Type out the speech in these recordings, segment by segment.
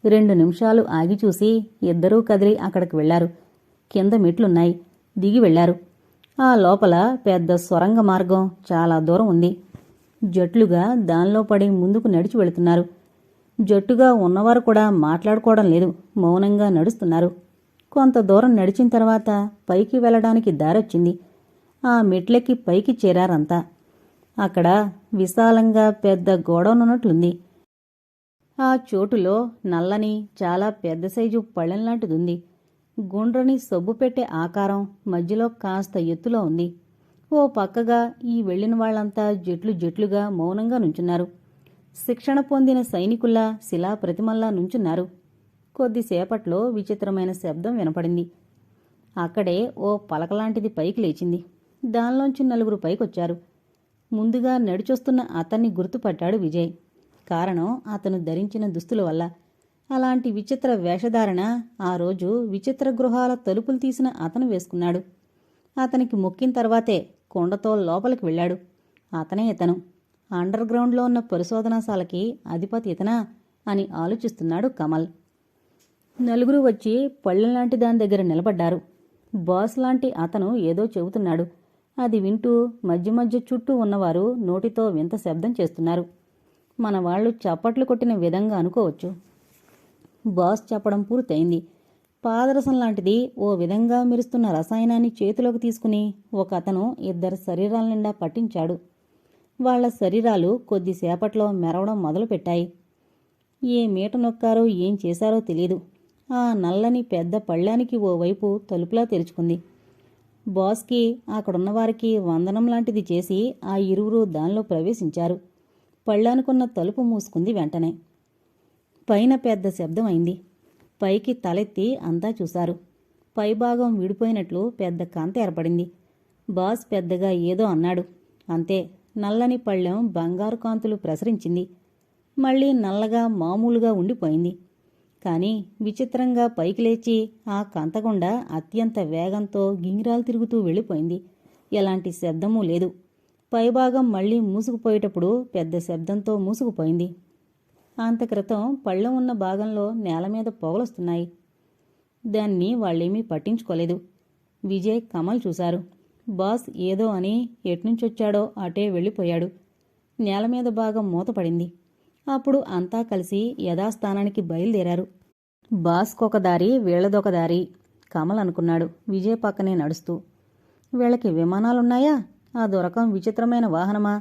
2 నిమిషాలు ఆగి చూసి ఇద్దరూ కదిలి అక్కడికి వెళ్లారు. కింద మెట్లున్నాయి. దిగి వెళ్లారు. ఆ లోపల పెద్ద సొరంగ మార్గం చాలా దూరం ఉంది. జట్లుగా దానిలో పడి ముందుకు నడిచి వెళుతున్నారు. జట్టుగా ఉన్నవారు కూడా మాట్లాడుకోవడం లేదు, మౌనంగా నడుస్తున్నారు. కొంత దూరం నడిచిన తర్వాత పైకి వెళ్లడానికి దారొచ్చింది. ఆ మెట్లెక్కి పైకి చేరారంతా. అక్కడ విశాలంగా పెద్ద గోడౌనున్నట్లుంది. ఆ చోటులో నల్లని చాలా పెద్ద సైజు పళ్ళెంలాంటిదుంది. గుండ్రని సబ్బు పెట్టే ఆకారం మధ్యలో కాస్త ఎత్తులో ఉంది. ఓ పక్కగా ఈ వెళ్లిన వాళ్లంతా జట్లు జట్లుగా మౌనంగా నుంచున్నారు. శిక్షణ పొందిన సైనికుల్లా శిలా ప్రతిమల్లా నుంచున్నారు. కొద్దిసేపట్లో విచిత్రమైన శబ్దం వినపడింది. అక్కడే ఓ పలకలాంటిది పైకి లేచింది. దానిలోంచి 4 పైకొచ్చారు. ముందుగా నడిచొస్తున్న అతన్ని గుర్తుపట్టాడు విజయ్. కారణం అతను ధరించిన దుస్తుల వల్ల. అలాంటి విచిత్ర వేషధారణ ఆ రోజు విచిత్ర గృహాల తలుపులు తీసిన అతను వేసుకున్నాడు. అతనికి మొక్కిన తర్వాతే కొండతో లోపలికి వెళ్లాడు. అతనే ఇతను. అండర్ గ్రౌండ్లో ఉన్న పరిశోధనాశాలకి అధిపతి ఇతనా అని ఆలోచిస్తున్నాడు కమల్. 4 వచ్చి పళ్ళెంలాంటి దాని దగ్గర నిలబడ్డారు. బాస్ లాంటి అతను ఏదో చెబుతున్నాడు. అది వింటూ మధ్య మధ్య చుట్టూ ఉన్నవారు నోటితో వింత శబ్దం చేస్తున్నారు. మన వాళ్లు చప్పట్లు కొట్టిన విధంగా అనుకోవచ్చు. బాస్ చెప్పడం పూర్తయింది. పాదరసం లాంటిది ఓ విధంగా మెరుస్తున్న రసాయనాన్ని చేతిలోకి తీసుకుని ఒక అతను 2 శరీరాల నిండా పట్టించాడు. వాళ్ల శరీరాలు కొద్దిసేపట్లో మెరవడం మొదలుపెట్టాయి. ఏ మీట నొక్కారో ఏం చేశారో తెలీదు. ఆ నల్లని పెద్ద పళ్ళానికి ఓవైపు తలుపులా తెరుచుకుంది. బాస్కి అక్కడున్నవారికి వందనం లాంటిది చేసి ఆ ఇరువురు దానిలో ప్రవేశించారు. పళ్ళానుకున్న తలుపు మూసుకుంది వెంటనే. పైన పెద్ద శబ్దం అయింది. పైకి తలెత్తి అంతా చూశారు. పైభాగం విడిపోయినట్లు పెద్ద కాంతి ఏర్పడింది. బాస్ పెద్దగా ఏదో అన్నాడు. అంతే. నల్లని పళ్ళెం బంగారు కాంతులు ప్రసరించింది. మళ్లీ నల్లగా మామూలుగా ఉండిపోయింది. కాని విచిత్రంగా పైకి లేచి ఆ కంతగుండా అత్యంత వేగంతో గింగిరాలు తిరుగుతూ వెళ్ళిపోయింది. ఎలాంటి శబ్దమూ లేదు. పైభాగం మళ్లీ మూసుకుపోయేటప్పుడు పెద్ద శబ్దంతో మూసుకుపోయింది. అంతక్రితం పళ్ళెం ఉన్న భాగంలో నేలమీద పొగలొస్తున్నాయి. దాన్ని వాళ్ళేమీ పట్టించుకోలేదు. విజయ్, కమల్ చూశారు. బాస్ ఏదో అని ఎట్నుంచొచ్చాడో అటే వెళ్ళిపోయాడు. నేలమీద భాగం మూతపడింది. అప్పుడు అంతా కలిసి యథాస్థానానికి బయలుదేరారు. బాస్కొక దారి, వీళ్లదొక దారి. కమల్ అనుకున్నాడు విజయ్ పక్కనే నడుస్తూ. వీళ్ళకి విమానాలున్నాయా? ఆ దొరకం విచిత్రమైన వాహనమా?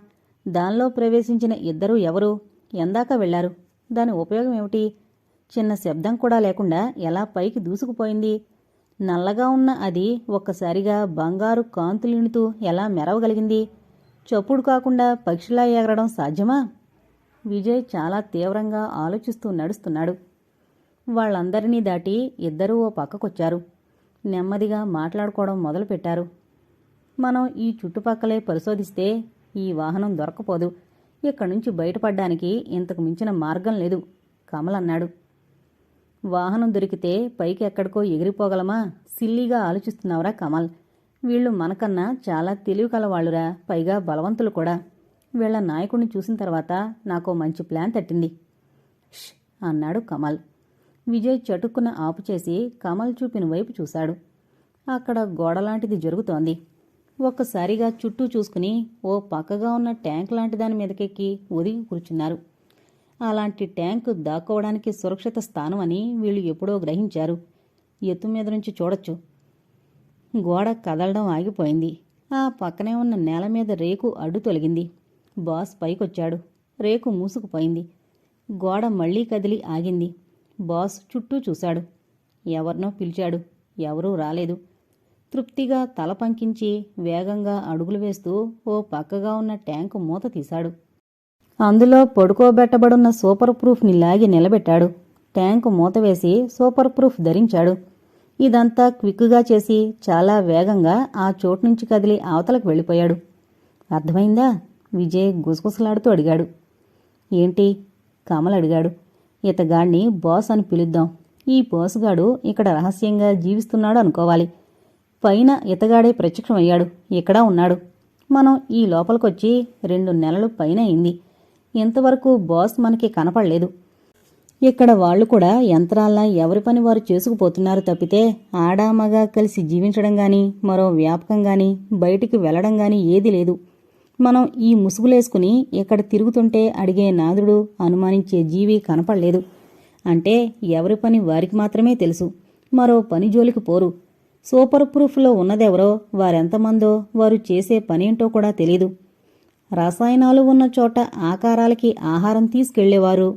దానిలో ప్రవేశించిన ఇద్దరూ ఎవరు? ఎందాకా వెళ్లారు? దాని ఉపయోగం ఏమిటి? చిన్న శబ్దం కూడా లేకుండా ఎలా పైకి దూసుకుపోయింది? నల్లగా ఉన్న అది ఒక్కసారిగా బంగారు కాంతులిణుతూ ఎలా మెరవగలిగింది? చప్పుడు కాకుండా పక్షిలా ఎగరడం సాధ్యమా? విజయ్ చాలా తీవ్రంగా ఆలోచిస్తూ నడుస్తున్నాడు. వాళ్లందరినీ దాటి ఇద్దరూ ఓ పక్కకొచ్చారు. నెమ్మదిగా మాట్లాడుకోవడం మొదలుపెట్టారు. మనం ఈ చుట్టుపక్కలే పరిశోధిస్తే ఈ వాహనం దొరకపోదు. ఇక్కడ్నుంచి బయటపడ్డానికి ఇంతకు మించిన మార్గం లేదు, కమల్ అన్నాడు. వాహనం దొరికితే పైకి ఎక్కడికో ఎగిరిపోగలమా? సిల్లీగా ఆలోచిస్తున్నావురా కమల్. వీళ్లు మనకన్నా చాలా తెలివి కలవాళ్లురా, పైగా బలవంతులు కూడా. వీళ్ల నాయకుడిని చూసిన తర్వాత నాకో మంచి ప్లాన్ తట్టింది. ష్ అన్నాడు కమల్. విజయ్ చటుక్కున ఆపుచేసి కమల్ చూపిన వైపు చూశాడు. అక్కడ గోడలాంటిది జరుగుతోంది. ఒక్కసారిగా చుట్టూ చూసుకుని ఓ పక్కగా ఉన్న ట్యాంక్ లాంటి దాని మీదకెక్కి ఒదిగి కూర్చున్నారు. అలాంటి ట్యాంకు దాక్కోవడానికి సురక్షిత స్థానం అని వీళ్లు ఎప్పుడో గ్రహించారు. ఎత్తు మీద నుంచి చూడొచ్చు. గోడ కదలడం ఆగిపోయింది. ఆ పక్కనే ఉన్న నేల మీద రేకు అడ్డు తొలగింది. బాస్ పైకొచ్చాడు. రేకు మూసుకుపోయింది. గోడ మళ్లీ కదిలి ఆగింది. బాస్ చుట్టూ చూశాడు. ఎవరినో పిలిచాడు. ఎవరూ రాలేదు. తృప్తిగా తల పంకించి వేగంగా అడుగులు వేస్తూ ఓ పక్కగా ఉన్న ట్యాంకు మూత తీశాడు. అందులో పడుకోబెట్టబడున్న సూపర్ ప్రూఫ్ని లాగి నిలబెట్టాడు. ట్యాంకు మూతవేసి సూపర్ ప్రూఫ్ ధరించాడు. ఇదంతా క్విక్కుగా చేసి చాలా వేగంగా ఆ చోటునుంచి కదిలి అవతలకు వెళ్ళిపోయాడు. అర్థమైందా? విజయ్ గుసగుసలాడుతూ అడిగాడు. ఏంటి? కమల్ అడిగాడు. ఇతగాడిని బాస్ అని పిలుద్దాం. ఈ బాసుగాడు ఇక్కడ రహస్యంగా జీవిస్తున్నాడు అనుకోవాలి. పైన ఇతగాడే ప్రత్యక్షమయ్యాడు. ఇక్కడా ఉన్నాడు. మనం ఈ లోపలికొచ్చి 2 నెలలు పైన అయింది. ఇంతవరకు బాస్ మనకి కనపడలేదు. ఇక్కడ వాళ్లు కూడా యంత్రాల్లా ఎవరి పని వారు చేసుకుపోతున్నారు తప్పితే ఆడా మగా కలిసి జీవించడం గాని మరో వ్యాపకం గాని బయటికి వెళ్లడం గాని ఏదీ లేదు. మనం ఈ ముసుగులేసుకుని ఇక్కడ తిరుగుతుంటే అడిగే నాదుడు అనుమానించే జీవి కనపడలేదు. అంటే ఎవరి పని వారికి మాత్రమే తెలుసు, మరో పని జోలికి పోరు. సూపర్ ప్రూఫ్లో ఉన్నదెవరో, వారెంతమందో, వారు చేసే పనేంటో కూడా తెలీదు. రసాయనాలు ఉన్న చోట ఆకారాలకి ఆహారం తీసుకెళ్లేవారు,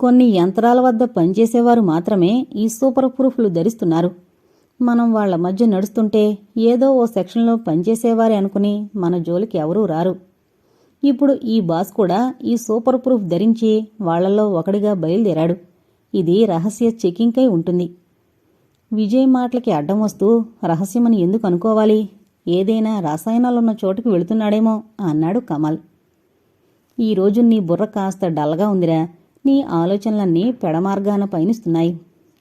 కొన్ని యంత్రాల వద్ద పనిచేసేవారు మాత్రమే ఈ సూపర్ ప్రూఫ్లు ధరిస్తున్నారు. మనం వాళ్ల మధ్య నడుస్తుంటే ఏదో ఓ సెక్షన్లో పనిచేసేవారే అనుకుని మన జోలికి ఎవరూ రారు. ఇప్పుడు ఈ బాస్ కూడా ఈ సూపర్ ప్రూఫ్ ధరించి వాళ్లలో ఒకడిగా బయలుదేరాడు. ఇది రహస్య చెకింగ్కై ఉంటుంది. విజయ్ మాటలకి అడ్డం వస్తూ రహస్యమని ఎందుకు అనుకోవాలి? ఏదైనా రసాయనాలున్న చోటుకి వెళుతున్నాడేమో అన్నాడు కమల్. ఈరోజు నీ బుర్ర కాస్త డల్గా ఉందిరా. నీ ఆలోచనలన్నీ పెడమార్గాన పయనిస్తున్నాయి.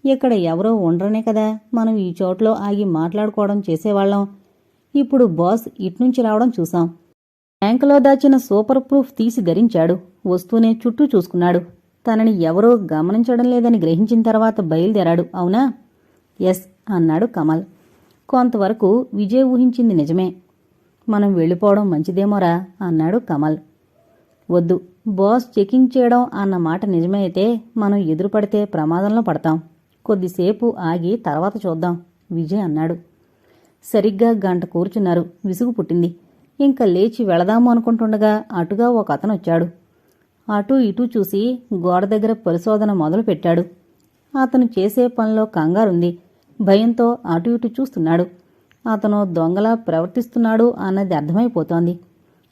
ఇక్కడ ఎవరో ఉండరనే కదా మనం ఈ చోట్లో ఆగి మాట్లాడుకోవడం చేసేవాళ్లం. ఇప్పుడు బాస్ ఇట్నుంచి రావడం చూశాం. ట్యాంకులో దాచిన సూపర్ ప్రూఫ్ తీసి ధరించాడు. వస్తూనే చుట్టూ చూసుకున్నాడు. తనని ఎవరో గమనించడం లేదని గ్రహించిన తర్వాత బయలుదేరాడు. అవునా? ఎస్ అన్నాడు కమల్. కొంతవరకు విజయ్ ఊహించింది నిజమే. మనం వెళ్ళిపోవడం మంచిదేమోరా అన్నాడు కమల్. వద్దు, బాస్ చెకింగ్ చేయడం అన్న మాట నిజమే అయితే మనం ఎదురుపడితే ప్రమాదంలో పడతాం. కొద్దిసేపు ఆగి తర్వాత చూద్దాం విజయ్ అన్నాడు. సరిగ్గా గంట కూర్చున్నారు. విసుగు పుట్టింది. ఇంకా లేచి వెళదాము అనుకుంటుండగా అటుగా ఒక అతను వచ్చాడు. అటూ ఇటూ చూసి గోడ దగ్గర పరిశోధన మొదలుపెట్టాడు. అతను చేసే పనిలో కంగారుంది. భయంతో అటు ఇటు చూస్తున్నాడు. అతను దొంగలా ప్రవర్తిస్తున్నాడు అన్నది అర్థమైపోతోంది.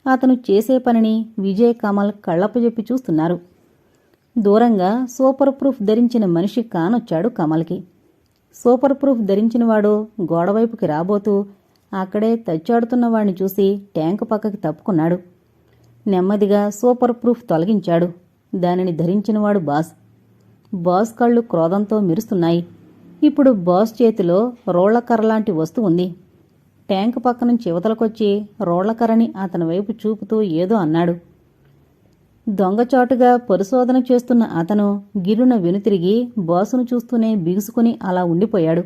అతను చేసే పనిని విజయ్ కమల్ కళ్ళప్పజెప్పి చూస్తున్నారు. దూరంగా సూపర్ ప్రూఫ్ ధరించిన మనిషి కానొచ్చాడు కమల్కి. సూపర్ ప్రూఫ్ ధరించినవాడు గోడవైపుకి రాబోతూ అక్కడే తచ్చాడుతున్నవాడిని చూసి ట్యాంకు పక్కకి తప్పుకున్నాడు. నెమ్మదిగా సూపర్ ప్రూఫ్ తొలగించాడు. దానిని ధరించినవాడు బాస్. బాస్ కళ్ళు క్రోధంతో మెరుస్తున్నాయి. ఇప్పుడు బాస్ చేతిలో రోళ్లకర్రలాంటి వస్తువు ఉంది. ట్యాంకు పక్కనుంచి యువతలకొచ్చి రోళ్లకర్రని అతని వైపు చూపుతూ ఏదో అన్నాడు. దొంగచాటుగా పరిశోధన చేస్తున్న అతను గిరున వెనుతిరిగి బాసును చూస్తూనే బిగుసుకుని అలా ఉండిపోయాడు.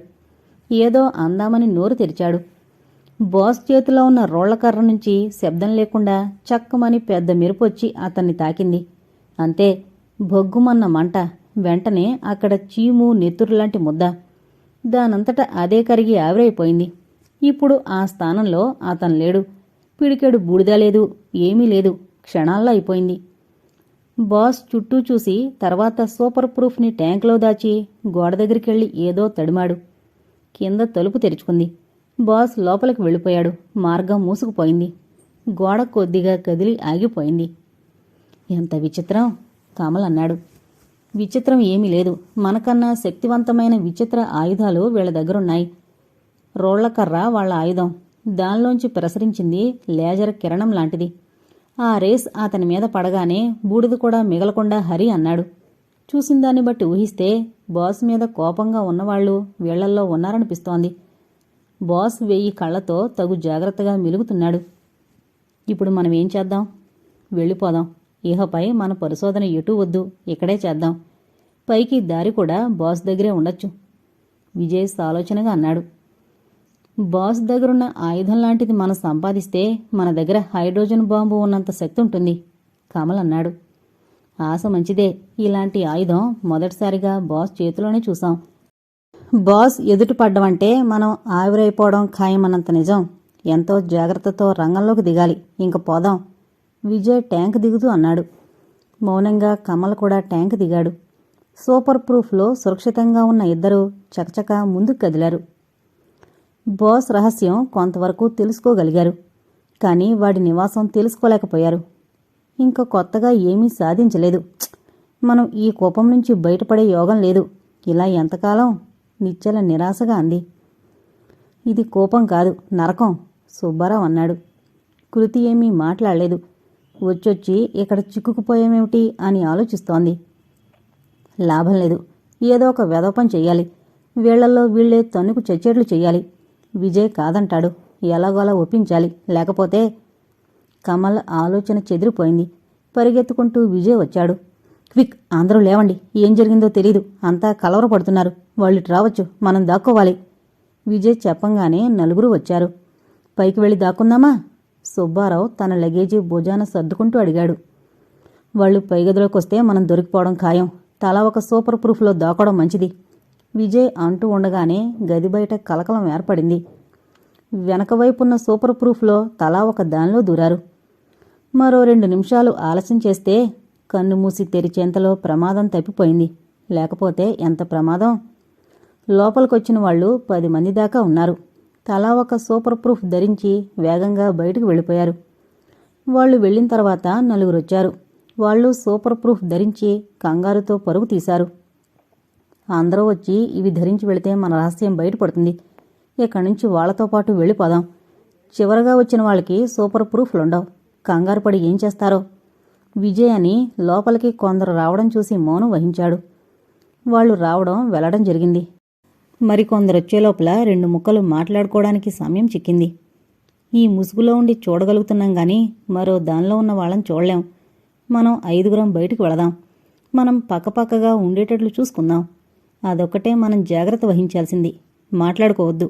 ఏదో అందామని నోరు తెరిచాడు. బాస్ చేతిలో ఉన్న రోళ్లకర్ర నుంచి శబ్దం లేకుండా చక్కమని పెద్ద మెరుపొచ్చి అతన్ని తాకింది. అంతే, బొగ్గుమన్న మంట. వెంటనే అక్కడ చీము నెత్తురులాంటి ముద్ద. దానంతట అదే కరిగి ఆవిరైపోయింది. ఇప్పుడు ఆ స్థానంలో అతను లేడు. పిడికెడు బూడిదా లేదు, ఏమీ లేదు. క్షణాల్లో అయిపోయింది. బాస్ చుట్టూ చూసి తర్వాత సూపర్ ప్రూఫ్ని ట్యాంకులో దాచి గోడ దగ్గరికెళ్ళి ఏదో తడిమాడు. కింద తలుపు తెరుచుకుంది. బాస్ లోపలికి వెళ్ళిపోయాడు. మార్గం మూసుకుపోయింది. గోడ కొద్దిగా కదిలి ఆగిపోయింది. ఎంత విచిత్రం, కమల్ అన్నాడు. విచిత్రం ఏమీ లేదు. మనకన్నా శక్తివంతమైన విచిత్ర ఆయుధాలు వీళ్ల దగ్గరున్నాయి. రోళ్లకర్ర వాళ్ల ఆయుధం. దానిలోంచి ప్రసరించింది లేజర్ కిరణం లాంటిది. ఆ రేస్ అతని మీద పడగానే బూడిద కూడా మిగలకుండా హరి అన్నాడు. చూసిందాన్ని బట్టి ఊహిస్తే బాస్ మీద కోపంగా ఉన్నవాళ్లు వీళ్లల్లో ఉన్నారనిపిస్తోంది. బాస్ 1000 కళ్లతో తగు జాగ్రత్తగా మెలుగుతున్నాడు. ఇప్పుడు మనమేం చేద్దాం? వెళ్ళిపోదాం. ఇహపై మన పరిశోధన ఎటూ వద్దు, ఇక్కడే చేద్దాం. పైకి దారి కూడా బాస్ దగ్గరే ఉండొచ్చు విజయ్ ఆలోచనగా అన్నాడు. బాస్ దగ్గరున్న ఆయుధం లాంటిది మనం సంపాదిస్తే మన దగ్గర హైడ్రోజన్ బాంబు ఉన్నంత శక్తి ఉంటుంది కమల్ అన్నాడు. ఆశ మంచిదే. ఇలాంటి ఆయుధం మొదటిసారిగా బాస్ చేతిలోనే చూసాం. బాస్ ఎదుటిపడ్డమంటే మనం ఆవిరైపోవడం ఖాయమన్నంత నిజం. ఎంతో జాగ్రత్తతో రంగంలోకి దిగాలి. ఇంక పోదాం విజయ్ ట్యాంక్ దిగుతూ అన్నాడు. మౌనంగా కమల్ కూడా ట్యాంక్ దిగాడు. సూపర్ ప్రూఫ్లో సురక్షితంగా ఉన్న ఇద్దరూ చకచక ముందుకు కదిలారు. బాస్ రహస్యం కొంతవరకు తెలుసుకోగలిగారు. కానీ వాడి నివాసం తెలుసుకోలేకపోయారు. ఇంకా కొత్తగా ఏమీ సాధించలేదు. మనం ఈ కోపం నుంచి బయటపడే యోగం లేదు. ఇలా ఎంతకాలం? నిశ్చల నిరాశగా అంది. ఇది కోపం కాదు, నరకం సుబ్బారావు అన్నాడు. కృతి ఏమీ మాట్లాడలేదు. వచ్చొచ్చి ఇక్కడ చిక్కుకుపోయామేమిటి అని ఆలోచిస్తోంది. లాభం లేదు. ఏదో ఒక వెధపం చెయ్యాలి. వీళ్లల్లో వీళ్లే తన్నుకు చచ్చేట్లు చెయ్యాలి. విజయ్ కాదంటాడు. ఎలాగోలా ఒప్పించాలి. లేకపోతే కమల్ ఆలోచన చెదిరిపోయింది. పరిగెత్తుకుంటూ విజయ్ వచ్చాడు. క్విక్, అందరూ లేవండి, ఏం జరిగిందో తెలీదు, అంతా కలవరపడుతున్నారు, వాళ్ళు ఇటు రావచ్చు, మనం దాక్కోవాలి. విజయ్ చెప్పంగానే నలుగురు వచ్చారు. పైకి వెళ్ళి దాక్కుందామా? సుబ్బారావు తన లగేజీ భుజాన సర్దుకుంటూ అడిగాడు. వాళ్ళు పైగదిలోకొస్తే మనం దొరికిపోవడం ఖాయం, తలా ఒక సూపర్ ప్రూఫ్లో దాక్కోవడం మంచిది. విజయ్ అంటూ ఉండగానే గది బయట కలకలం ఏర్పడింది. వెనకవైపున్న సూపర్ ప్రూఫ్లో తలా ఒక దానిలో దూరారు. మరో 2 నిమిషాలు ఆలస్యం చేస్తే కన్ను మూసి తెరిచేంతలో ప్రమాదం తప్పిపోయింది. లేకపోతే ఎంత ప్రమాదం! లోపలికొచ్చిన వాళ్ళు 10 మంది దాకా ఉన్నారు. తలా ఒక సూపర్ ప్రూఫ్ ధరించి వేగంగా బయటకు వెళ్ళిపోయారు. వాళ్ళు వెళ్ళిన తర్వాత 4 వచ్చారు. వాళ్ళు సూపర్ ప్రూఫ్ ధరించి కంగారుతో పరుగు తీశారు. అందరూ వచ్చి ఇవి ధరించి వెళితే మన రహస్యం బయటపడుతుంది, ఇక్కడి నుంచి వాళ్లతో పాటు వెళ్ళిపోదాం. చివరగా వచ్చిన వాళ్ళకి సూపర్ ప్రూఫ్లుండవు, కంగారుపడి ఏం చేస్తారో. విజయ్ అని లోపలికి కొందరు రావడం చూసి మౌనం వహించాడు. వాళ్ళు రావడం వెళ్లడం జరిగింది. మరికొందరొచ్చేలోపల 2 ముక్కలు మాట్లాడుకోవడానికి సమయం చిక్కింది. ఈ ముసుగులో ఉండి చూడగలుగుతున్నాం గాని మరో దానిలో ఉన్న వాళ్ళని చూడలేం. మనం 5 బయటికి వెళదాం. మనం పక్కపక్కగా ఉండేటట్లు చూసుకుందాం. అదొక్కటే మనం జాగ్రత్త వహించాల్సింది. మాట్లాడుకోవద్దు.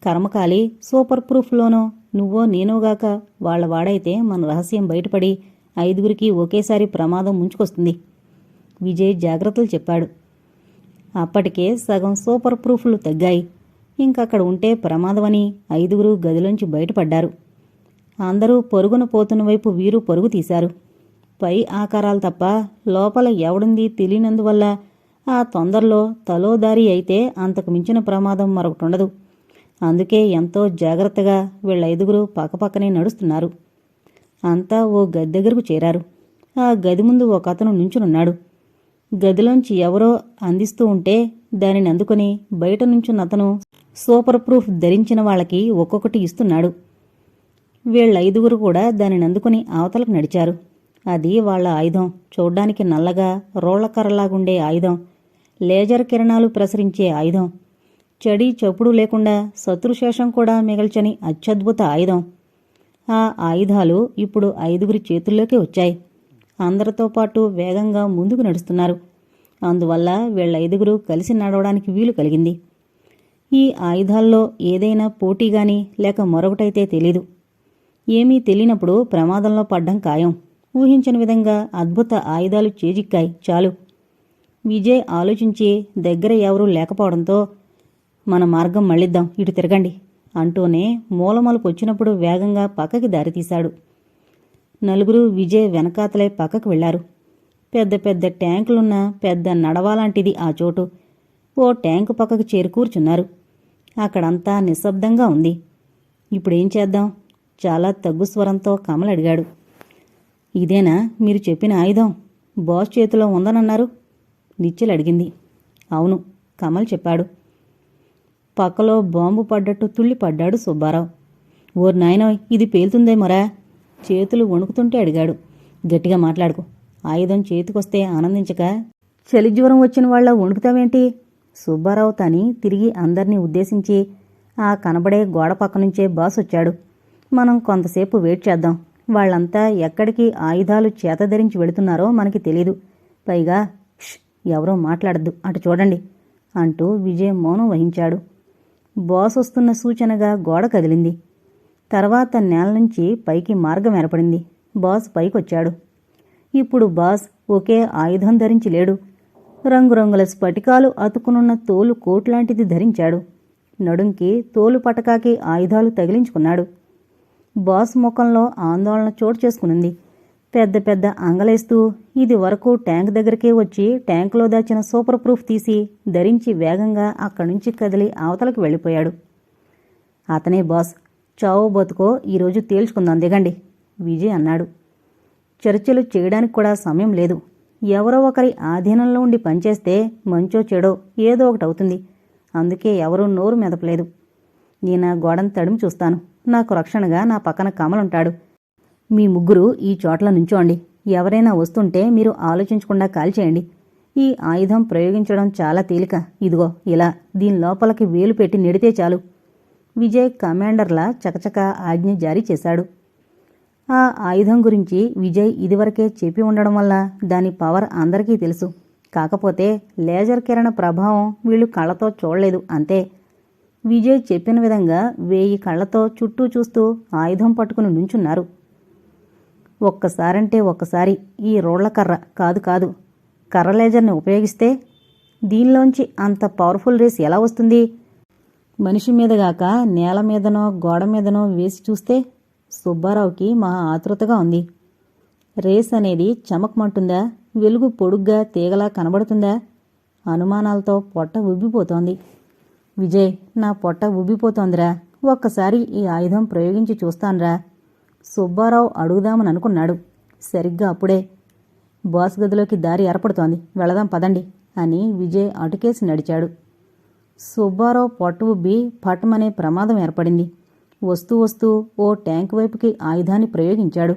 కర్మకాలి సూపర్ ప్రూఫ్లోనో నువ్వో నేనోగాక వాళ్ల వాడైతే మన రహస్యం బయటపడి 5 ఒకేసారి ప్రమాదం ముంచుకొస్తుంది. విజయ్ జాగ్రత్తలు చెప్పాడు. అప్పటికే సగం సూపర్ ప్రూఫ్లు తగ్గాయి. ఇంకక్కడ ఉంటే ప్రమాదమని 5 గదిలోంచి బయటపడ్డారు. అందరూ పరుగున పోతున్న వైపు వీరు పరుగు తీశారు. పై ఆకారాలు తప్ప లోపల ఎవడుంది తెలియనందువల్ల ఆ తొందరలో తలోదారి అయితే అంతకు మించిన ప్రమాదం మరొకటుండదు. అందుకే ఎంతో జాగ్రత్తగా వీళ్ళ5 పక్కపక్కనే నడుస్తున్నారు. అంతా ఓ గది దగ్గరకు చేరారు. ఆ గది ముందు ఒక అతను నుంచునున్నాడు. గదిలోంచి ఎవరో అందిస్తూ ఉంటే దానిని అందుకుని బయట నుంచున్న అతను సూపర్ ప్రూఫ్ ధరించిన వాళ్ళకి ఒక్కొక్కటి ఇస్తున్నాడు. వీళ్ళ5 కూడా దానిని అందుకుని అవతలకు నడిచారు. అది వాళ్ల ఆయుధం. చూడ్డానికి నల్లగా రోళ్లకర్రలాగుండే ఆయుధం. లేజర్ కిరణాలు ప్రసరించే ఆయుధం. చడి చప్పుడు లేకుండా శత్రుశేషం కూడా మిగల్చని అత్యద్భుత ఆయుధం. ఆ ఆయుధాలు ఇప్పుడు 5 చేతుల్లోకి వచ్చాయి. అందరితో పాటు వేగంగా ముందుకు నడుస్తున్నారు. అందువల్ల వీళ్ళ5 కలిసి నడవడానికి వీలు కలిగింది. ఈ ఆయుధాల్లో ఏదైనా పోటీగాని లేక మరొకటైతే తెలీదు. ఏమీ తెలియనప్పుడు ప్రమాదంలో పడ్డం ఖాయం. ఊహించని విధంగా అద్భుత ఆయుధాలు చేజిక్కాయి. చాలు. విజయ్ ఆలోచించి దగ్గర ఎవరూ లేకపోవడంతో మన మార్గం మళ్ళిద్దాం, ఇటు తిరగండి అంటూనే మూలమలుపు వచ్చినప్పుడు వేగంగా పక్కకి దారితీశాడు. 4 విజయ్ వెనకాతలే పక్కకు వెళ్లారు. పెద్ద పెద్ద ట్యాంకులున్న పెద్ద నడవాలాంటిది ఆ చోటు. ఓ ట్యాంకు పక్కకు చేరి కూర్చున్నారు. అక్కడంతా నిశ్శబ్దంగా ఉంది. ఇప్పుడేం చేద్దాం? చాలా తగ్గు స్వరంతో కమల్ అడిగాడు. ఇదేనా మీరు చెప్పిన ఆయుధం? బాస్ చేతిలో ఉందనన్నారు. నిచ్చిల్ అడిగింది. అవును, కమల్ చెప్పాడు. పక్కలో బాంబు పడ్డట్టు తుళ్ళిపడ్డాడు సుబ్బారావు. ఓర్ నాయనోయ్, ఇది పేలుతుందేమోరా? చేతులు వణుకుతుంటే అడిగాడు. గట్టిగా మాట్లాడుకో. ఆయుధం చేతికొస్తే ఆనందించక చలిజ్వరం వచ్చిన వాళ్ళ వణుకుతావేంటి? సుబ్బారావు తని తిరిగి అందర్నీ ఉద్దేశించి ఆ కనబడే గోడ పక్కనుంచే బాస్ వచ్చాడు. మనం కొంతసేపు వెయిట్ చేద్దాం. వాళ్లంతా ఎక్కడికి ఆయుధాలు చేతధరించి వెళుతున్నారో మనకి తెలీదు. పైగా ఎవరో మాట్లాడద్దు, అటు చూడండి అంటూ విజయ్ మౌనం వహించాడు. బాస్ వస్తున్న సూచనగా గోడ కదిలింది. తర్వాత నేల నుంచి పైకి మార్గం ఏర్పడింది. బాస్ పైకొచ్చాడు. ఇప్పుడు బాస్ ఒకే ఆయుధం ధరించి లేడు. రంగురంగుల స్ఫటికాలు అతుకునున్న తోలు కోట్లాంటిది ధరించాడు. నడుంకి తోలు పటకాకి ఆయుధాలు తగిలించుకున్నాడు. బాస్ ముఖంలో ఆందోళన చోటు చేసుకునుంది. పెద్ద పెద్ద అంగలేస్తూ ఇది వరకు ట్యాంక్ దగ్గరికే వచ్చి ట్యాంకులో దాచిన సూపర్ ప్రూఫ్ తీసి ధరించి వేగంగా అక్కడి నుంచి కదిలి అవతలకు వెళ్ళిపోయాడు. అతనే బాస్. చావో బతుకో ఈరోజు తేల్చుకుందాం, దిగండి విజయ్ అన్నాడు. చర్చలు చేయడానికి కూడా సమయం లేదు. ఎవరో ఒకరి ఆధీనంలో ఉండి పనిచేస్తే మంచో చెడో ఏదో ఒకటవుతుంది. అందుకే ఎవరూ నోరు మెదపలేదు. నేను గోడను తడిమి చూస్తాను. నాకు రక్షణగా నా పక్కన కమలుంటాడు. మీ 3 ఈ చోట్ల నుంచోండి. ఎవరైనా వస్తుంటే మీరు ఆలోచించకుండా కాల్చేయండి. ఈ ఆయుధం ప్రయోగించడం చాలా తేలిక. ఇదిగో ఇలా దీని లోపలికి వేలు పెట్టి నెడితే చాలు. విజయ్ కమాండర్లా చకచకా ఆజ్ఞ జారీ చేశాడు. ఆ ఆయుధం గురించి విజయ్ ఇదివరకే చెప్పి ఉండడం వల్ల దాని పవర్ అందరికీ తెలుసు. కాకపోతే లేజర్ కిరణ ప్రభావం వీళ్ళు కళ్ళతో చూడలేదు అంతే. విజయ్ చెప్పిన విధంగా 1000 కళ్లతో చుట్టూ చూస్తూ ఆయుధం పట్టుకుని నుంచున్నారు. ఒక్కసారంటే ఒక్కసారి ఈ రోళ్ల కర్ర కాదు కర్ర లేజర్ని ఉపయోగిస్తే దీనిలోంచి అంత పవర్ఫుల్ రేస్ ఎలా వస్తుంది? మనిషి మీదగాక నేల మీదనో గోడ మీదనో వేసి చూస్తే సుబ్బారావుకి మహా ఆతృతగా ఉంది. రేస్ అనేది చమక్మంటుందా? వెలుగు పొడుగ్గా తీగలా కనబడుతుందా? అనుమానాలతో పొట్ట ఉబ్బిపోతోంది. విజయ్, నా పొట్ట ఉబ్బిపోతోందిరా, ఒక్కసారి ఈ ఆయుధం ప్రయోగించి చూస్తాన్రా సుబ్బారావు అడుగుదామని అనుకున్నాడు. సరిగ్గా అప్పుడే బాస్ గదిలోకి దారి ఏర్పడుతోంది, వెళదాం పదండి అని విజయ్ అటుకేసి నడిచాడు. సుబ్బారావు పొట్ట ఉబ్బి పట్టమనే ప్రమాదం ఏర్పడింది. వస్తూ వస్తూ ఓ ట్యాంక్ వైపుకి ఆయుధాన్ని ప్రయోగించాడు.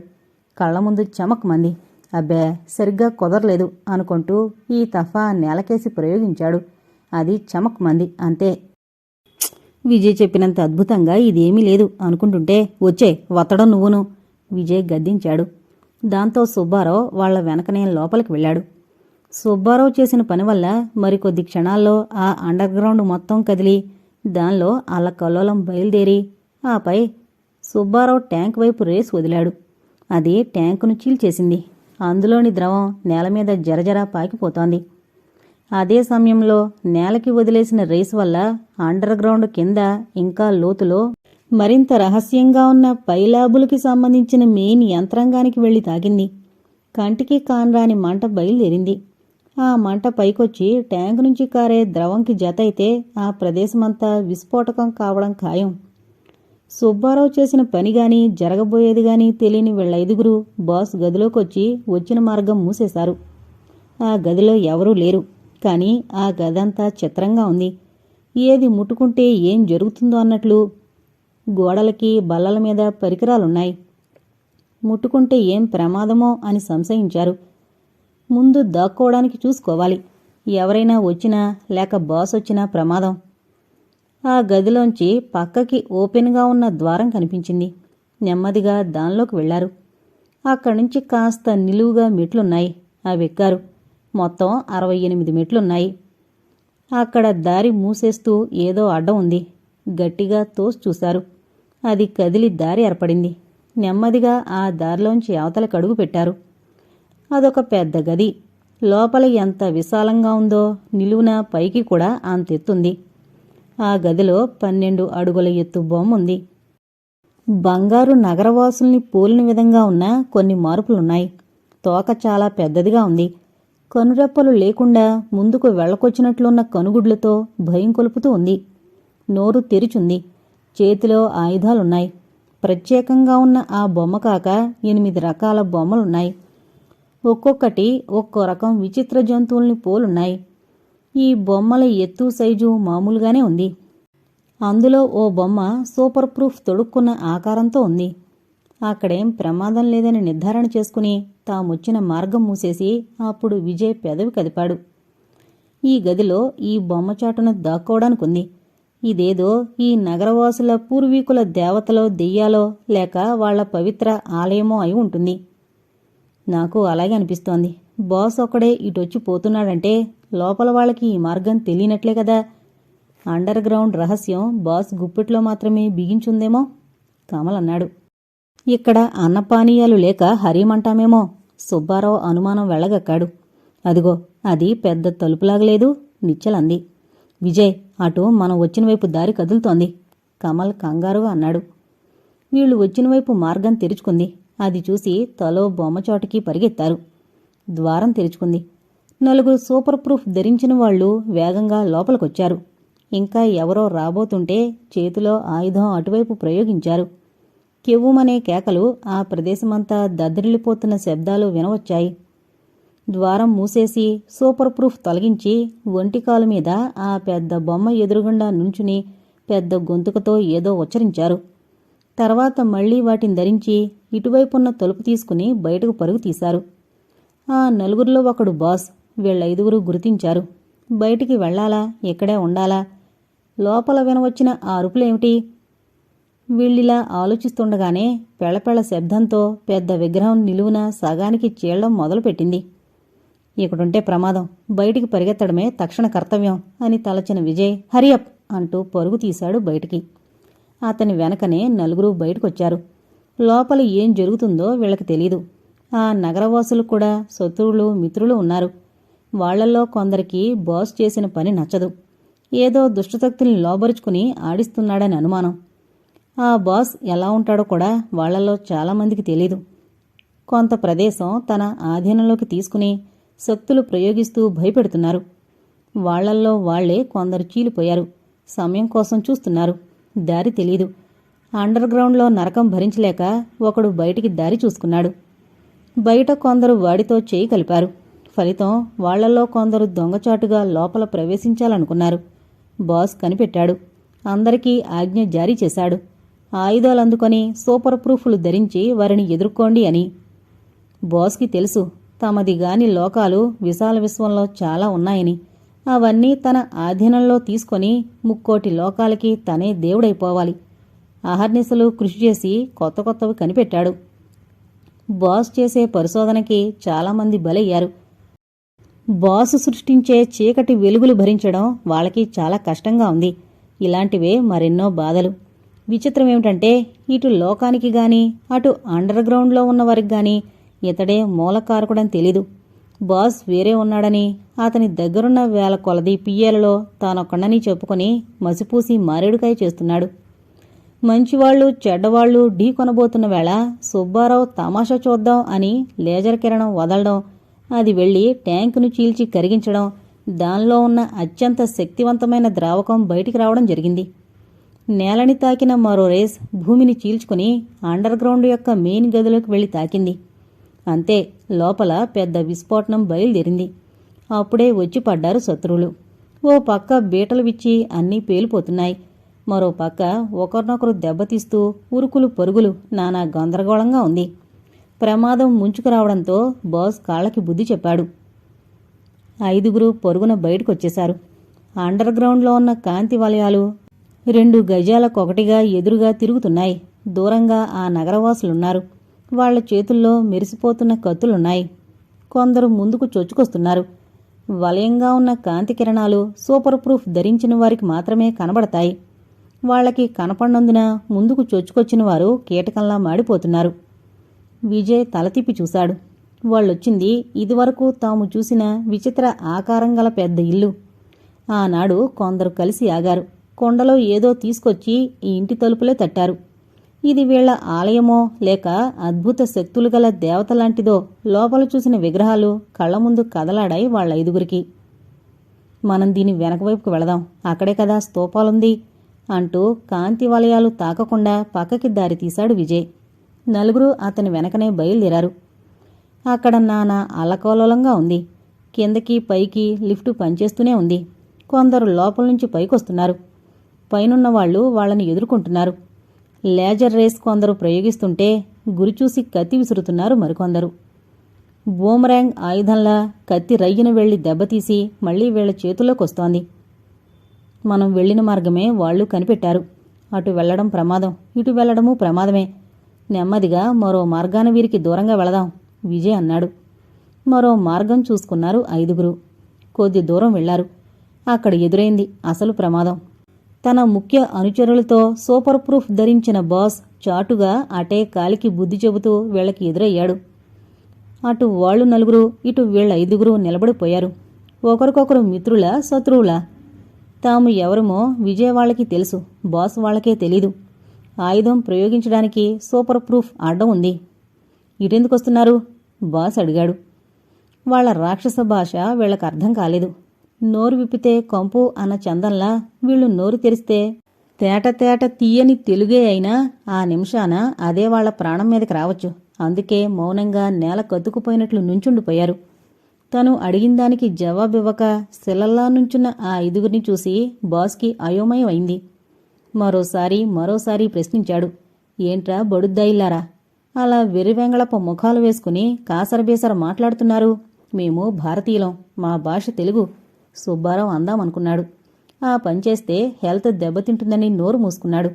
కళ్ల ముందు చమక్మంది. అబ్బే, సరిగ్గా కుదరలేదు అనుకుంటూ ఈ తఫా నేలకేసి ప్రయోగించాడు. అది చమక్మంది అంతే. విజయ్ చెప్పినంత అద్భుతంగా ఇదేమీ లేదు అనుకుంటుంటే వచ్చే వత్తడం నువ్వును విజయ్ గద్దించాడు. దాంతో సుబ్బారావు వాళ్ల వెనకనే లోపలికి వెళ్ళాడు. సుబ్బారావు చేసిన పని వల్ల మరికొద్ది క్షణాల్లో ఆ అండర్ గ్రౌండ్ మొత్తం కదిలి దానిలో అల్లకల్లోలం బయలుదేరి ఆపై సుబ్బారావు ట్యాంక్ వైపు రేసు వదిలాడు. అది ట్యాంకును చీల్చేసింది. అందులోని ద్రవం నేల మీద జరజరా పాకిపోతోంది. అదే సమయంలో నేలకి వదిలేసిన రేసు వల్ల అండర్ గ్రౌండ్ కింద ఇంకా లోతులో మరింత రహస్యంగా ఉన్న పైలాబులకి సంబంధించిన మెయిన్ యంత్రాంగానికి వెళ్లి తాకింది. కంటికి కానరాని మంట బయలుదేరింది. ఆ మంట పైకొచ్చి ట్యాంకు నుంచి కారే ద్రవంకి జతైతే ఆ ప్రదేశమంతా విస్ఫోటకం కావడం ఖాయం. సుబ్బారావు చేసిన పనిగాని జరగబోయేదిగాని తెలియని వీళ్ళైదుగురు బాస్ గదిలోకొచ్చి వచ్చిన మార్గం మూసేశారు. ఆ గదిలో ఎవరూ లేరు. కానీ ఆ గదంతా చిత్రంగా ఉంది. ఏది ముట్టుకుంటే ఏం జరుగుతుందో అన్నట్లు. గోడలకి బల్లల మీద పరికరాలున్నాయి. ముట్టుకుంటే ఏం ప్రమాదమో అని సంశయించారు. ముందు దాక్కోవడానికి చూసుకోవాలి. ఎవరైనా వచ్చినా లేక బాస్ వచ్చినా ప్రమాదం. ఆ గదిలోంచి పక్కకి ఓపెన్గా ఉన్న ద్వారం కనిపించింది. నెమ్మదిగా దానిలోకి వెళ్లారు. అక్కడ్నుంచి కాస్త నిలువుగా మెట్లున్నాయి. అవెక్కారు. మొత్తం 68 మెట్లున్నాయి. అక్కడ దారి మూసేస్తూ ఏదో అడ్డం ఉంది. గట్టిగా తోసి చూశారు. అది కదిలి దారి ఏర్పడింది. నెమ్మదిగా ఆ దారిలోంచి అవతలకి అడుగు పెట్టారు. అదొక పెద్ద గది. లోపల ఎంత విశాలంగా ఉందో నిలువున పైకి కూడా అంతెత్తుంది. ఆ గదిలో 12 అడుగుల ఎత్తు బొమ్మ ఉంది. బంగారు నగరవాసుల్ని పోలిన విధంగా ఉన్న కొన్ని మార్పులున్నాయి. తోక చాలా పెద్దదిగా ఉంది. కనురెప్పలు లేకుండా ముందుకు వెళ్ళకొచ్చినట్లున్న కనుగుడ్లతో భయం కొలుపుతూ ఉంది. నోరు తెరిచుంది. చేతిలో ఆయుధాలున్నాయి. ప్రత్యేకంగా ఉన్న ఆ బొమ్మ కాక 8 రకాల బొమ్మలున్నాయి. ఒక్కొక్కటి ఒక్కో రకం విచిత్ర జంతువుల్ని పోలున్నాయి. ఈ బొమ్మల ఎత్తు సైజు మామూలుగానే ఉంది. అందులో ఓ బొమ్మ సూపర్ ప్రూఫ్ తొడుక్కున్న ఆకారంతో ఉంది. అక్కడేం ప్రమాదం లేదని నిర్ధారణ చేసుకుని తామొచ్చిన మార్గం మూసేసి అప్పుడు విజయ్ పెదవి కదిపాడు. ఈ గదిలో ఈ బొమ్మచాటును దాక్కోవడానికుంది. ఇదేదో ఈ నగరవాసుల పూర్వీకుల దేవతలో దెయ్యాలో లేక వాళ్ల పవిత్ర ఆలయమో అయి ఉంటుంది. నాకు అలాగే అనిపిస్తోంది. బాస్ ఒక్కడే ఇటొచ్చి పోతున్నాడంటే లోపల వాళ్ళకి ఈ మార్గం తెలియనట్లే కదా. అండర్ గ్రౌండ్ రహస్యం బాస్ గుప్పిట్లో మాత్రమే బిగించుందేమో కమల్ అన్నాడు. ఇక్కడ అన్నపానీయాలు లేక హరీమంటామేమో సుబ్బారావు అనుమానం వెళ్ళగక్కాడు. అదిగో అది పెద్ద తలుపులాగలేదు నిచ్చలంది. విజయ్, అటు మనం వచ్చిన వైపు దారి కదులుతోంది కమల్ కంగారుగా అన్నాడు. వీళ్లు వచ్చిన వైపు మార్గం తెరుచుకుంది. అది చూసి తలో బొమ్మచోటికి పరిగెత్తారు. ద్వారం తెరుచుకుంది. 4 సూపర్ ప్రూఫ్ ధరించిన వాళ్లు వేగంగా లోపలికొచ్చారు. ఇంకా ఎవరో రాబోతుంటే చేతిలో ఆయుధం అటువైపు ప్రయోగించారు. కెవ్వుమనే కేకలు, ఆ ప్రదేశమంతా దద్దరిల్లిపోతున్న శబ్దాలు వినవచ్చాయి. ద్వారం మూసేసి సూపర్ ప్రూఫ్ తొలగించి ఒంటికాలు మీద ఆ పెద్ద బొమ్మ ఎదురుగుండా నుంచుని పెద్ద గొంతుకతో ఏదో ఉచ్చరించారు. తర్వాత మళ్లీ వాటిని ధరించి ఇటువైపున్న తలుపు తీసుకుని బయటకు పరుగు తీశారు. ఆ 4గురిలో ఒకడు బాస్. వీళ్ళైదుగురు గుర్తించారు. బయటికి వెళ్లాలా, ఇక్కడే ఉండాలా? లోపల వినవచ్చిన ఆ అరుపులేమిటి? వీళ్ళిలా ఆలోచిస్తుండగానే పెళపెళ శబ్దంతో పెద్ద విగ్రహం నిలువున సగానికి చీళ్లం మొదలుపెట్టింది. ఇక్కడుంటే ప్రమాదం, బయటికి పరిగెత్తడమే తక్షణ కర్తవ్యం అని తలచిన విజయ్ హరియప్ అంటూ పరుగు తీశాడు బయటికి. అతని వెనకనే నలుగురు బయటకొచ్చారు. లోపల ఏం జరుగుతుందో వీళ్ళకి తెలీదు. ఆ నగరవాసులు కూడా శత్రువులు మిత్రులు ఉన్నారు. వాళ్లల్లో కొందరికి బాస్ చేసిన పని నచ్చదు. ఏదో దుష్టశక్తుల్ని లోబరుచుకుని ఆడిస్తున్నాడని అనుమానం. ఆ బాస్ ఎలా ఉంటాడో కూడా వాళ్లలో చాలామందికి తెలీదు. కొంత ప్రదేశం తన ఆధీనంలోకి తీసుకుని శక్తులు ప్రయోగిస్తూ భయపెడుతున్నారు. వాళ్లల్లో వాళ్లే కొందరు చీలిపోయారు. సమయం కోసం చూస్తున్నారు. దారి తెలీదు. అండర్ గ్రౌండ్లో నరకం భరించలేక ఒకడు బయటికి దారి చూసుకున్నాడు. బయట కొందరు వాడితో చేయి కలిపారు. ఫలితం వాళ్లలో కొందరు దొంగచాటుగా లోపల ప్రవేశించాలనుకున్నారు. బాస్ కనిపెట్టాడు. అందరికీ ఆజ్ఞ జారీ చేశాడు. ఆయుధాలందుకొని సూపర్ ప్రూఫ్లు ధరించి వారిని ఎదుర్కోండి అని. బాస్కి తెలుసు, తమదిగాని లోకాలు విశాల విశ్వంలో చాలా ఉన్నాయని. అవన్నీ తన ఆధీనంలో తీసుకొని ముక్కోటి లోకాలకి తనే దేవుడైపోవాలి. అహర్నిశలు కృషి చేసి కొత్త కొత్తవి కనిపెట్టాడు. బాస్ చేసే పరిశోధనకి చాలామంది బలయ్యారు. బాస్ సృష్టించే చీకటి వెలుగులు భరించడం వాళ్ళకి చాలా కష్టంగా ఉంది. ఇలాంటివే మరెన్నో బాధలు. విచిత్రమేమిటంటే ఇటు లోకానికి గాని అటు అండర్ గ్రౌండ్లో ఉన్నవారికి గాని ఇతడే మూలకారకుడని తెలీదు. బాస్ వేరే ఉన్నాడని అతని దగ్గరున్న వేల కొలది పియ్యేలలో తానొక్కడని చెప్పుకొని మసిపూసి మారేడుకాయ చేస్తున్నాడు. మంచివాళ్లు చెడ్డవాళ్లు ఢీ కొనబోతున్న వేళ సుబ్బారావు తమాషా చూద్దాం అని లేజర్ కిరణం వదలడం, అది వెళ్లి ట్యాంకును చీల్చి కరిగించడం, దానిలో ఉన్న అత్యంత శక్తివంతమైన ద్రావకం బయటికి రావడం జరిగింది. నేలని తాకిన మరో రేస్ భూమిని చీల్చుకుని అండర్ గ్రౌండ్ యొక్క మెయిన్ గదిలోకి వెళ్లి తాకింది. అంతే, లోపల పెద్ద విస్ఫోటనం బయలుదేరింది. అప్పుడే వచ్చి పడ్డారు శత్రువులు. ఓ పక్క బీటలు విచ్చి అన్నీ పేలిపోతున్నాయి. మరో పక్క ఒకరినొకరు దెబ్బతీస్తూ ఉరుకులు పరుగులు నానా గందరగోళంగా ఉంది. ప్రమాదం ముంచుకురావడంతో బాస్ కాళ్లకి బుద్ధి చెప్పాడు. 5 పరుగున బయటకొచ్చేశారు. అండర్ గ్రౌండ్లో ఉన్న కాంతి వలయాలు 2 గజాలకొకటిగా ఎదురుగా తిరుగుతున్నాయి. దూరంగా ఆ నగరవాసులున్నారు. వాళ్ల చేతుల్లో మెరిసిపోతున్న కత్తులున్నాయి. కొందరు ముందుకు చొచ్చుకొస్తున్నారు. వలయంగా ఉన్న కాంతి కిరణాలు సూపర్ ప్రూఫ్ ధరించిన వారికి మాత్రమే కనబడతాయి. వాళ్లకి కనపడినందున ముందుకు చొచ్చుకొచ్చిన వారు కీటకంలా మాడిపోతున్నారు. విజయ్ తల తిప్పి చూశాడు. వాళ్ళొచ్చింది ఇదివరకు తాము చూసిన విచిత్ర ఆకారం గల పెద్ద ఇల్లు. ఆనాడు కొందరు కలిసి ఆగారు. కొండలో ఏదో తీసుకొచ్చి ఈ ఇంటి తలుపులే తట్టారు. ఇది వీళ్ల ఆలయమో లేక అద్భుత శక్తులు గల దేవతలాంటిదో లోపల చూసిన విగ్రహాలు కళ్ల ముందు కదలాడాయి వాళ్ళ 5 మనం దీని వెనకవైపుకు వెళదాం, అక్కడే కదా స్తూపాలుంది అంటూ కాంతి వలయాలు తాకకుండా పక్కకి దారి తీశాడు విజయ్. 4 అతని వెనకనే బయలుదేరారు. అక్కడ నానా అల్లకల్లోలంగా ఉంది. కిందకి పైకి లిఫ్టు పనిచేస్తూనే ఉంది. కొందరు లోపల నుంచి పైకొస్తున్నారు. పైనున్నవాళ్లు వాళ్లని ఎదుర్కొంటున్నారు. లేజర్ రేస్ కొందరు ప్రయోగిస్తుంటే గురిచూసి కత్తి విసురుతున్నారు మరికొందరు. బూమరాంగ్ ఆయుధంలా కత్తి రయ్యను వెళ్లి దెబ్బతీసి మళ్లీ వీళ్ల చేతుల్లోకొస్తోంది. మనం వెళ్లిన మార్గమే వాళ్లు కనిపెట్టారు. అటు వెళ్లడం ప్రమాదం, ఇటు వెళ్లడమూ ప్రమాదమే. నెమ్మదిగా మరో మార్గాన వీరికి దూరంగా వెళదాం, విజయ్ అన్నాడు. మరో మార్గం చూసుకున్నారు 5. కొద్ది దూరం వెళ్లారు. అక్కడ ఎదురైంది అసలు ప్రమాదం. తన ముఖ్య అనుచరులతో సూపర్ ప్రూఫ్ ధరించిన బాస్ చాటుగా అటే కాలికి బుద్ధి చెబుతూ వీళ్లకి ఎదురయ్యాడు. అటు వాళ్లు 4, ఇటు వీళ్ల 5 నిలబడిపోయారు. ఒకరికొకరు మిత్రులా శత్రువులా? తాము ఎవరమో విజయ్ వాళ్లకి తెలుసు, బాస్ వాళ్లకే తెలీదు. ఆయుధం ప్రయోగించడానికి సూపర్ ప్రూఫ్ అడ్డం ఉంది. ఇటెందుకొస్తున్నారు? బాస్ అడిగాడు. వాళ్ల రాక్షస భాష వీళ్లకు అర్థం కాలేదు. నోరు విప్పితే కంపు అన్న చందంలా వీళ్లు నోరు తెరిస్తే తేట తేట తీయని తెలుగే అయినా ఆ నిమిషాన అదే వాళ్ల ప్రాణం మీదకి రావచ్చు. అందుకే మౌనంగా నేల కత్తుకుపోయినట్లు నుంచుండిపోయారు. తను అడిగిందానికి జవాబివ్వక శిలల్లా నుంచున్న ఆ 5 చూసి బాస్కి అయోమయం అయింది. మరోసారి ప్రశ్నించాడు. ఏంట్రా బడుద్దాయిల్లారా, అలా వెర్రివెంగళపు ముఖాలు వేసుకుని కాసరబేసర మాట్లాడుతున్నారు? మేము భారతీయులం, మా భాష తెలుగు, సుబ్బారావు అందామనుకున్నాడు. ఆ పనిచేస్తే హెల్త్ దెబ్బతింటుందని నోరు మూసుకున్నాడు.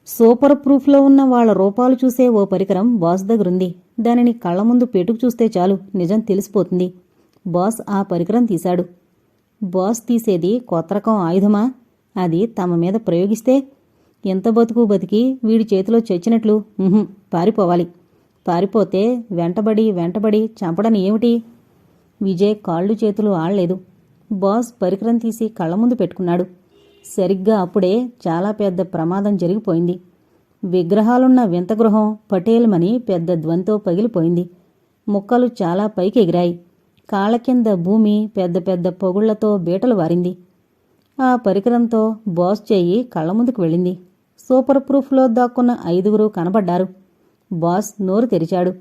సూపర్ ప్రూఫ్లో ఉన్న వాళ్ల రూపాలు చూసే ఓ పరికరం బాస్ దగ్గరుంది. దానిని కళ్ల ముందు పెట్టుకు చూస్తే చాలు నిజం తెలిసిపోతుంది. బాస్ ఆ పరికరం తీశాడు. బాస్ తీసేది కొత్త రకం ఆయుధమా? అది తమ మీద ప్రయోగిస్తే ఎంత బతుకు బతికి వీడి చేతిలో చచ్చినట్లు పారిపోవాలి. పారిపోతే వెంటబడి చంపడని ఏమిటి? విజయ్ కాళ్ళు చేతులు ఆడలేదు. బాస్ పరికరం తీసి కళ్ల ముందు పెట్టుకున్నాడు. సరిగ్గా అప్పుడే చాలా పెద్ద ప్రమాదం జరిగిపోయింది. విగ్రహాలున్న వింత గృహం పటేల్మని పెద్ద ధ్వనితో పగిలిపోయింది. ముక్కలు చాలా పైకి ఎగిరాయి. కాళ్ల కింద భూమి పెద్ద పెద్ద పొగుళ్లతో బీటలు వారింది. ఆ పరికరంతో బాస్ చెయ్యి కళ్ల ముందుకు వెళ్ళింది. సూపర్ ప్రూఫ్లో దాక్కున్న 5 కనబడ్డారు. బాస్ నోరు తెరిచాడు.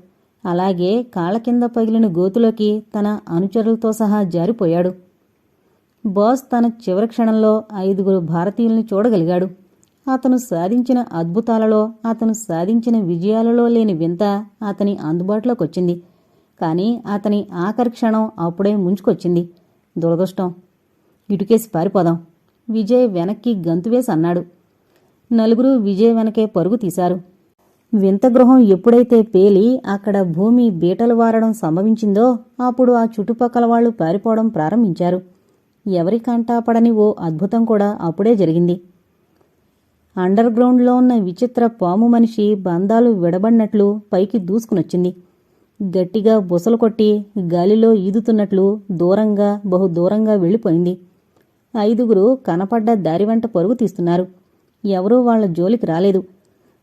అలాగే కాళ్ల కింద పగిలిన గోతులోకి తన అనుచరులతో సహా జారిపోయాడు. బాస్ తన చివరి క్షణంలో 5 భారతీయుల్ని చూడగలిగాడు. అతను సాధించిన అద్భుతాలలో, అతను సాధించిన విజయాలలో లేని వింత అతని అందుబాటులోకొచ్చింది. కాని అతని ఆఖరి క్షణం అప్పుడే ముంచుకొచ్చింది. దురదృష్టం. ఇటుకేసి పారిపోదాం. విజయ్ వెనక్కి గంతువేసి అన్నాడు. 4 విజయ్ వెనకే పరుగు తీశారు. వింత గృహం ఎప్పుడైతే పేలి అక్కడ భూమి బీటలు వారడం సంభవించిందో అప్పుడు ఆ చుట్టుపక్కల వాళ్లు పారిపోవడం ప్రారంభించారు. ఎవరి కంటాపడని ఓ అద్భుతం కూడా అప్పుడే జరిగింది. అండర్ గ్రౌండ్లో ఉన్న విచిత్ర పాము మనిషి బంధాలు విడబడినట్లు పైకి దూసుకునొచ్చింది. గట్టిగా బుసలు కొట్టి గాలిలో ఈదుతున్నట్లు దూరంగా బహుదూరంగా వెళ్ళిపోయింది. 5 కనపడ్డ దారి వెంట పరుగు తీస్తున్నారు. ఎవరూ వాళ్ల జోలికి రాలేదు.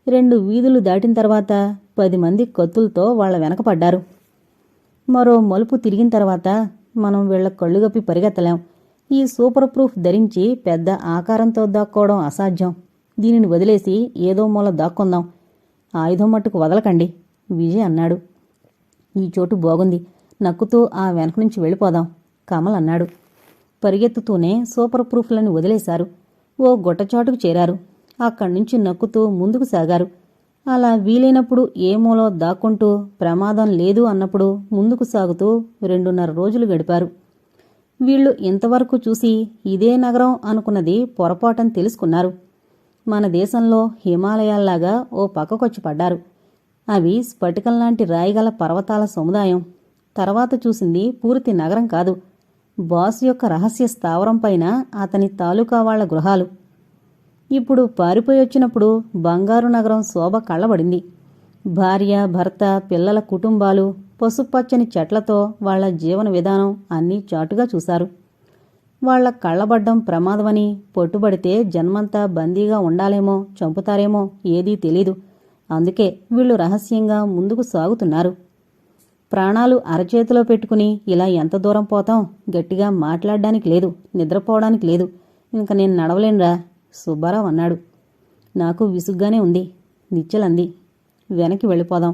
2 వీధులు దాటిన తర్వాత 10 మంది కత్తులతో వాళ్ల వెనకపడ్డారు. మరో మలుపు తిరిగిన తర్వాత మనం వీళ్ల కళ్ళుగప్పి పరిగెత్తలేం. ఈ సూపర్ ప్రూఫ్ ధరించి పెద్ద ఆకారంతో దాక్కోవడం అసాధ్యం. దీనిని వదిలేసి ఏదో మూల దాక్కుందాం. ఆయుధం మట్టుకు వదలకండి, విజయ్ అన్నాడు. ఈ చోటు బాగుంది. నక్కుతూ ఆ వెనక నుంచి వెళ్ళిపోదాం, కమల్ అన్నాడు. పరిగెత్తుతూనే సూపర్ ప్రూఫ్లను వదిలేశారు. ఓ గుట్టచాటుకు చేరారు. అక్కడ్నుంచి నక్కుతూ ముందుకు సాగారు. అలా వీలైనప్పుడు ఏ మూలో దాక్కుంటూ ప్రమాదం లేదు అన్నప్పుడు ముందుకు సాగుతూ 2.5 రోజులు గడిపారు. వీళ్లు ఇంతవరకు చూసి ఇదే నగరం అనుకున్నది పొరపాటని తెలుసుకున్నారు. మన దేశంలో హిమాలయాల్లాగా ఓ పక్కకొచ్చి పడ్డారు. అవి స్ఫటికంలాంటి రాయిగల పర్వతాల సముదాయం. తర్వాత చూసింది పూర్తి నగరం కాదు, బాస్ యొక్క రహస్య స్థావరంపైన అతని తాలూకా వాళ్ల గృహాలు. ఇప్పుడు పారిపోయొచ్చినప్పుడు బంగారు నగరం శోభ కళ్ళబడింది. భార్య, భర్త, పిల్లల కుటుంబాలు, పసుపచ్చని చెట్లతో వాళ్ల జీవన విధానం అన్నీ చాటుగా చూశారు. వాళ్ల కళ్ళబడ్డం ప్రమాదమని, పట్టుబడితే జన్మంతా బందీగా ఉండాలేమో, చంపుతారేమో ఏదీ తెలీదు. అందుకే వీళ్లు రహస్యంగా ముందుకు సాగుతున్నారు. ప్రాణాలు అరచేతిలో పెట్టుకుని ఇలా ఎంత దూరం పోతాం? గట్టిగా మాట్లాడడానికి లేదు, నిద్రపోవడానికి లేదు. ఇంక నేను నడవలేనురా, సుబ్బారావు అన్నాడు. నాకు విసుగ్గానే ఉంది, నిశ్చలంది. వెనక్కి వెళ్ళిపోదాం.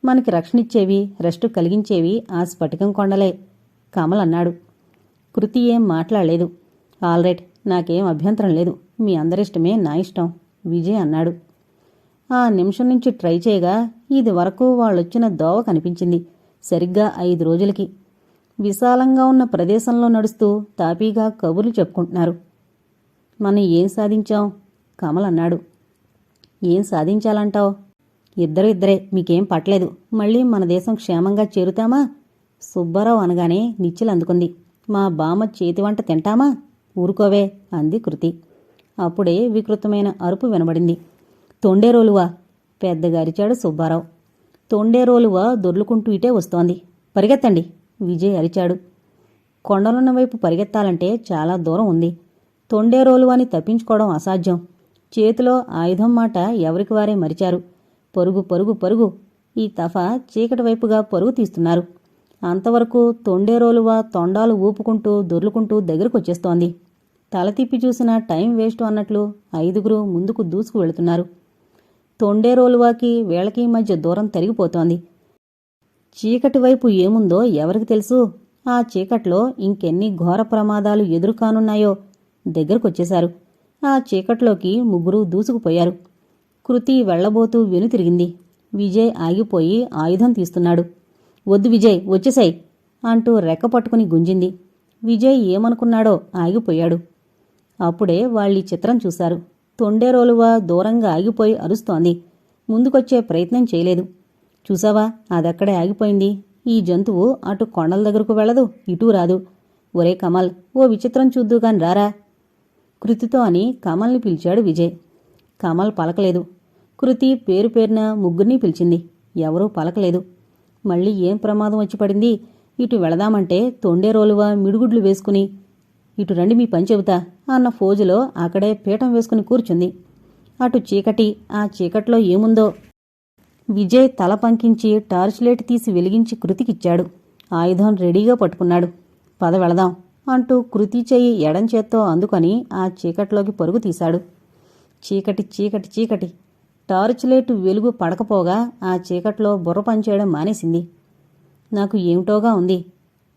మనకి రక్షణిచ్చేవి, రెస్టు కలిగించేవి ఆ స్ఫటికం కొండలే, కమల్ అన్నాడు. కృతి ఏం మాట్లాడలేదు. ఆల్రైట్, నాకేం అభ్యంతరం లేదు. మీ అందరిష్టమే నా ఇష్టం, విజయ్ అన్నాడు. ఆ నిమిషం నుంచి ట్రై చేయగా ఇది వరకు వాళ్ళొచ్చిన దోవ కనిపించింది. సరిగ్గా 5 రోజులకి. విశాలంగా ఉన్న ప్రదేశంలో నడుస్తూ తాపీగా కబుర్లు చెప్పుకుంటున్నారు. మనం ఏం సాధించాం? కమల్ అన్నాడు. ఏం సాధించాలంటావు? ఇద్దరే, మీకేం పట్టలేదు. మళ్ళీ మన దేశం క్షేమంగా చేరుతామా? సుబ్బారావు అనగానే నిచ్చిలు అందుకుంది. మా బామ్మ చేతివంట తింటామా? ఊరుకోవే, అంది కృతి. అప్పుడే వికృతమైన అరుపు వినబడింది. తొండేరోలువా, పెద్దగా అరిచాడు సుబ్బారావు. తొండేరోలువా దొర్లుకుంటూ ఇటే వస్తోంది. పరిగెత్తండి, విజయ్ అరిచాడు. కొండలున్న వైపు పరిగెత్తాలంటే చాలా దూరం ఉంది. తొండేరోలువాని తప్పించుకోవడం అసాధ్యం. చేతిలో ఆయుధం మాట ఎవరికి వారే మరిచారు. పరుగు పరుగు పరుగు. ఈ తఫా చీకటి వైపుగా పరుగు తీస్తున్నారు. అంతవరకు తొండేరోలువా తొండాలు ఊపుకుంటూ దొర్లుకుంటూ దగ్గరకొచ్చేస్తోంది. తల తిప్పి చూసినా టైం వేస్ట్ అన్నట్లు 5 ముందుకు దూసుకు వెళుతున్నారు. తొండేరోలువాకి వీళ్ళకి మధ్య దూరం తరిగిపోతోంది. చీకటి వైపు ఏముందో ఎవరికి తెలుసు? ఆ చీకట్లో ఇంకెన్ని ఘోర ప్రమాదాలు ఎదురుకానున్నాయో. దగ్గరకొచ్చేశారు. ఆ చీకట్లోకి 3 దూసుకుపోయారు. కృతి వెళ్లబోతూ వెనుతిరిగింది. విజయ్ ఆగిపోయి ఆయుధం తీస్తున్నాడు. వద్దు విజయ్, వచ్చేసాయి అంటూ రెక్క పట్టుకుని గుంజింది. విజయ్ ఏమనుకున్నాడో ఆగిపోయాడు. అప్పుడే వాళ్ళీ చిత్రం చూశారు. తొండేరోలువా దూరంగా ఆగిపోయి అరుస్తోంది. ముందుకొచ్చే ప్రయత్నం చేయలేదు. చూసావా, అదక్కడే ఆగిపోయింది. ఈ జంతువు అటు కొండల దగ్గరకు వెళ్ళదు, ఇటూ రాదు. ఒరే కమల్, ఓ విచిత్రం చూద్దుగాని రారా. కృతితో అని కమల్ని పిలిచాడు విజయ్. కమల్ పలకలేదు. కృతి పేరు పేరున ముగ్గురిని పిలిచింది. ఎవరూ పలకలేదు. మళ్ళీ ఏం ప్రమాదం వచ్చి పడింది? ఇటు వెళదామంటే తొండేరోలువా మిడుగుడ్లు వేసుకుని ఇటు రండి మీ పని చెబుతా అన్న ఫోజులో అక్కడే పీఠం వేసుకుని కూర్చుంది. అటు చీకటి, ఆ చీకట్లో ఏముందో. విజయ్ తల పంకించి టార్చ్ లైట్ తీసి వెలిగించి కృతికిచ్చాడు. ఆయుధం రెడీగా పట్టుకున్నాడు. పద వెళదాం అంటూ కృతి చెయ్యి ఎడంచేత్తో అందుకొని ఆ చీకట్లోకి పరుగు తీశాడు. చీకటి చీకటి చీకటి. టార్చ్ లైట్ వెలుగు పడకపోగా ఆ చీకట్లో బుర్ర పనిచేయడం మానేసింది. నాకు ఏమిటోగా ఉంది.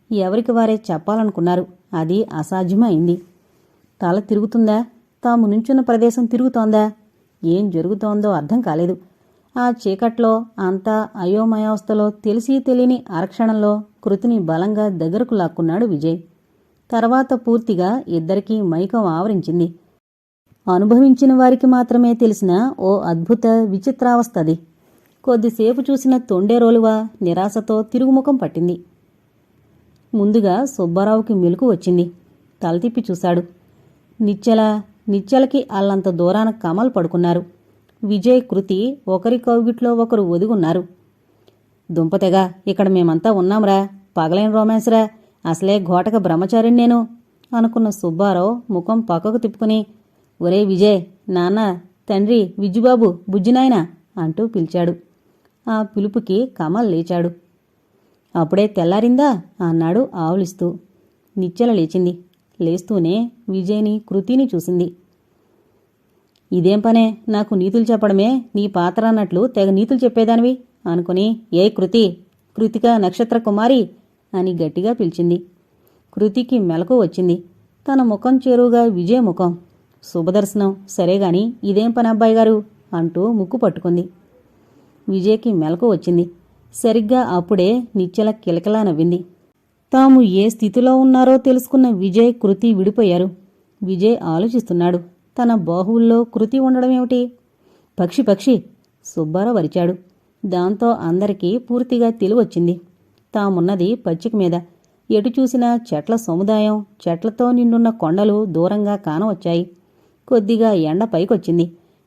ఎవరికి వారే చెప్పాలనుకున్నారు. అది అసాధ్యమైంది. తల తిరుగుతుందా? తాము నుంచున్న ప్రదేశం తిరుగుతోందా? ఏం జరుగుతోందో అర్థం కాలేదు. ఆ చీకట్లో అంతా అయోమయావస్థలో తెలిసి తెలియని అరక్షణంలో కృతిని బలంగా దగ్గరకు లాక్కున్నాడు విజయ్. తర్వాత పూర్తిగా ఇద్దరికీ మైకం ఆవరించింది. అనుభవించిన వారికి మాత్రమే తెలిసిన ఓ అద్భుత విచిత్రావస్థది. కొద్దిసేపు చూసిన తొండేరోలువా నిరాశతో తిరుగుముఖం పట్టింది. ముందుగా సుబ్బారావుకి మెలకు వచ్చింది. తల తిప్పి చూశాడు. నిచ్చెలకి అల్లంత దూరాన కమల్ పడుకున్నారు. విజయ్, కృతి ఒకరి కౌగిట్లో ఒకరు ఒదిగున్నారు. దుంపతెగా, ఇక్కడ మేమంతా ఉన్నాంరా. పగలైన రొమాన్స్రా. అసలే ఘోటక బ్రహ్మచారిని నేను అనుకున్న సుబ్బారావు ముఖం పక్కకు తిప్పుకుని, ఒరే విజయ్, నాన్న, తండ్రి, విజ్జుబాబు, బుజ్జినాయనా అంటూ పిలిచాడు. ఆ పిలుపుకి కమల్ లేచాడు. అప్పుడే తెల్లారిందా అన్నాడు ఆవులిస్తూ. నిచ్చెల లేచింది. లేస్తూనే విజయ్ని, కృతిని చూసింది. ఇదేం పనే, నాకు నీతులు చెప్పడమే నీ పాత్ర అన్నట్లు తెగ నీతులు చెప్పేదానివి అనుకుని, ఏ కృతి, కృతిక నక్షత్ర కుమారి అని గట్టిగా పిలిచింది. కృతికి మెలకు వచ్చింది. తన ముఖం చేరువుగా విజయ్ ముఖం. శుభదర్శనం, సరేగాని ఇదేం పని అబ్బాయి గారు అంటూ ముక్కు పట్టుకుంది. విజయ్కి మెలకు వచ్చింది. సరిగ్గా అప్పుడే నిచ్చెల కిలకిలా నవ్వింది. తాము ఏ స్థితిలో ఉన్నారో తెలుసుకున్న విజయ్, కృతి విడిపోయారు. విజయ్ ఆలోచిస్తున్నాడు. తన బాహువుల్లో కృతి ఉండడమేమిటి? పక్షి పక్షి సుబ్బారావు అరిచాడు. దాంతో అందరికీ పూర్తిగా తెలివొచ్చింది. తామున్నది పచ్చిక మీద. ఎటు చూసినా చెట్ల సముదాయం, చెట్లతో నిండున్న కొండలు దూరంగా కానవచ్చాయి. కొద్దిగా ఎండ పైకొచ్చింది.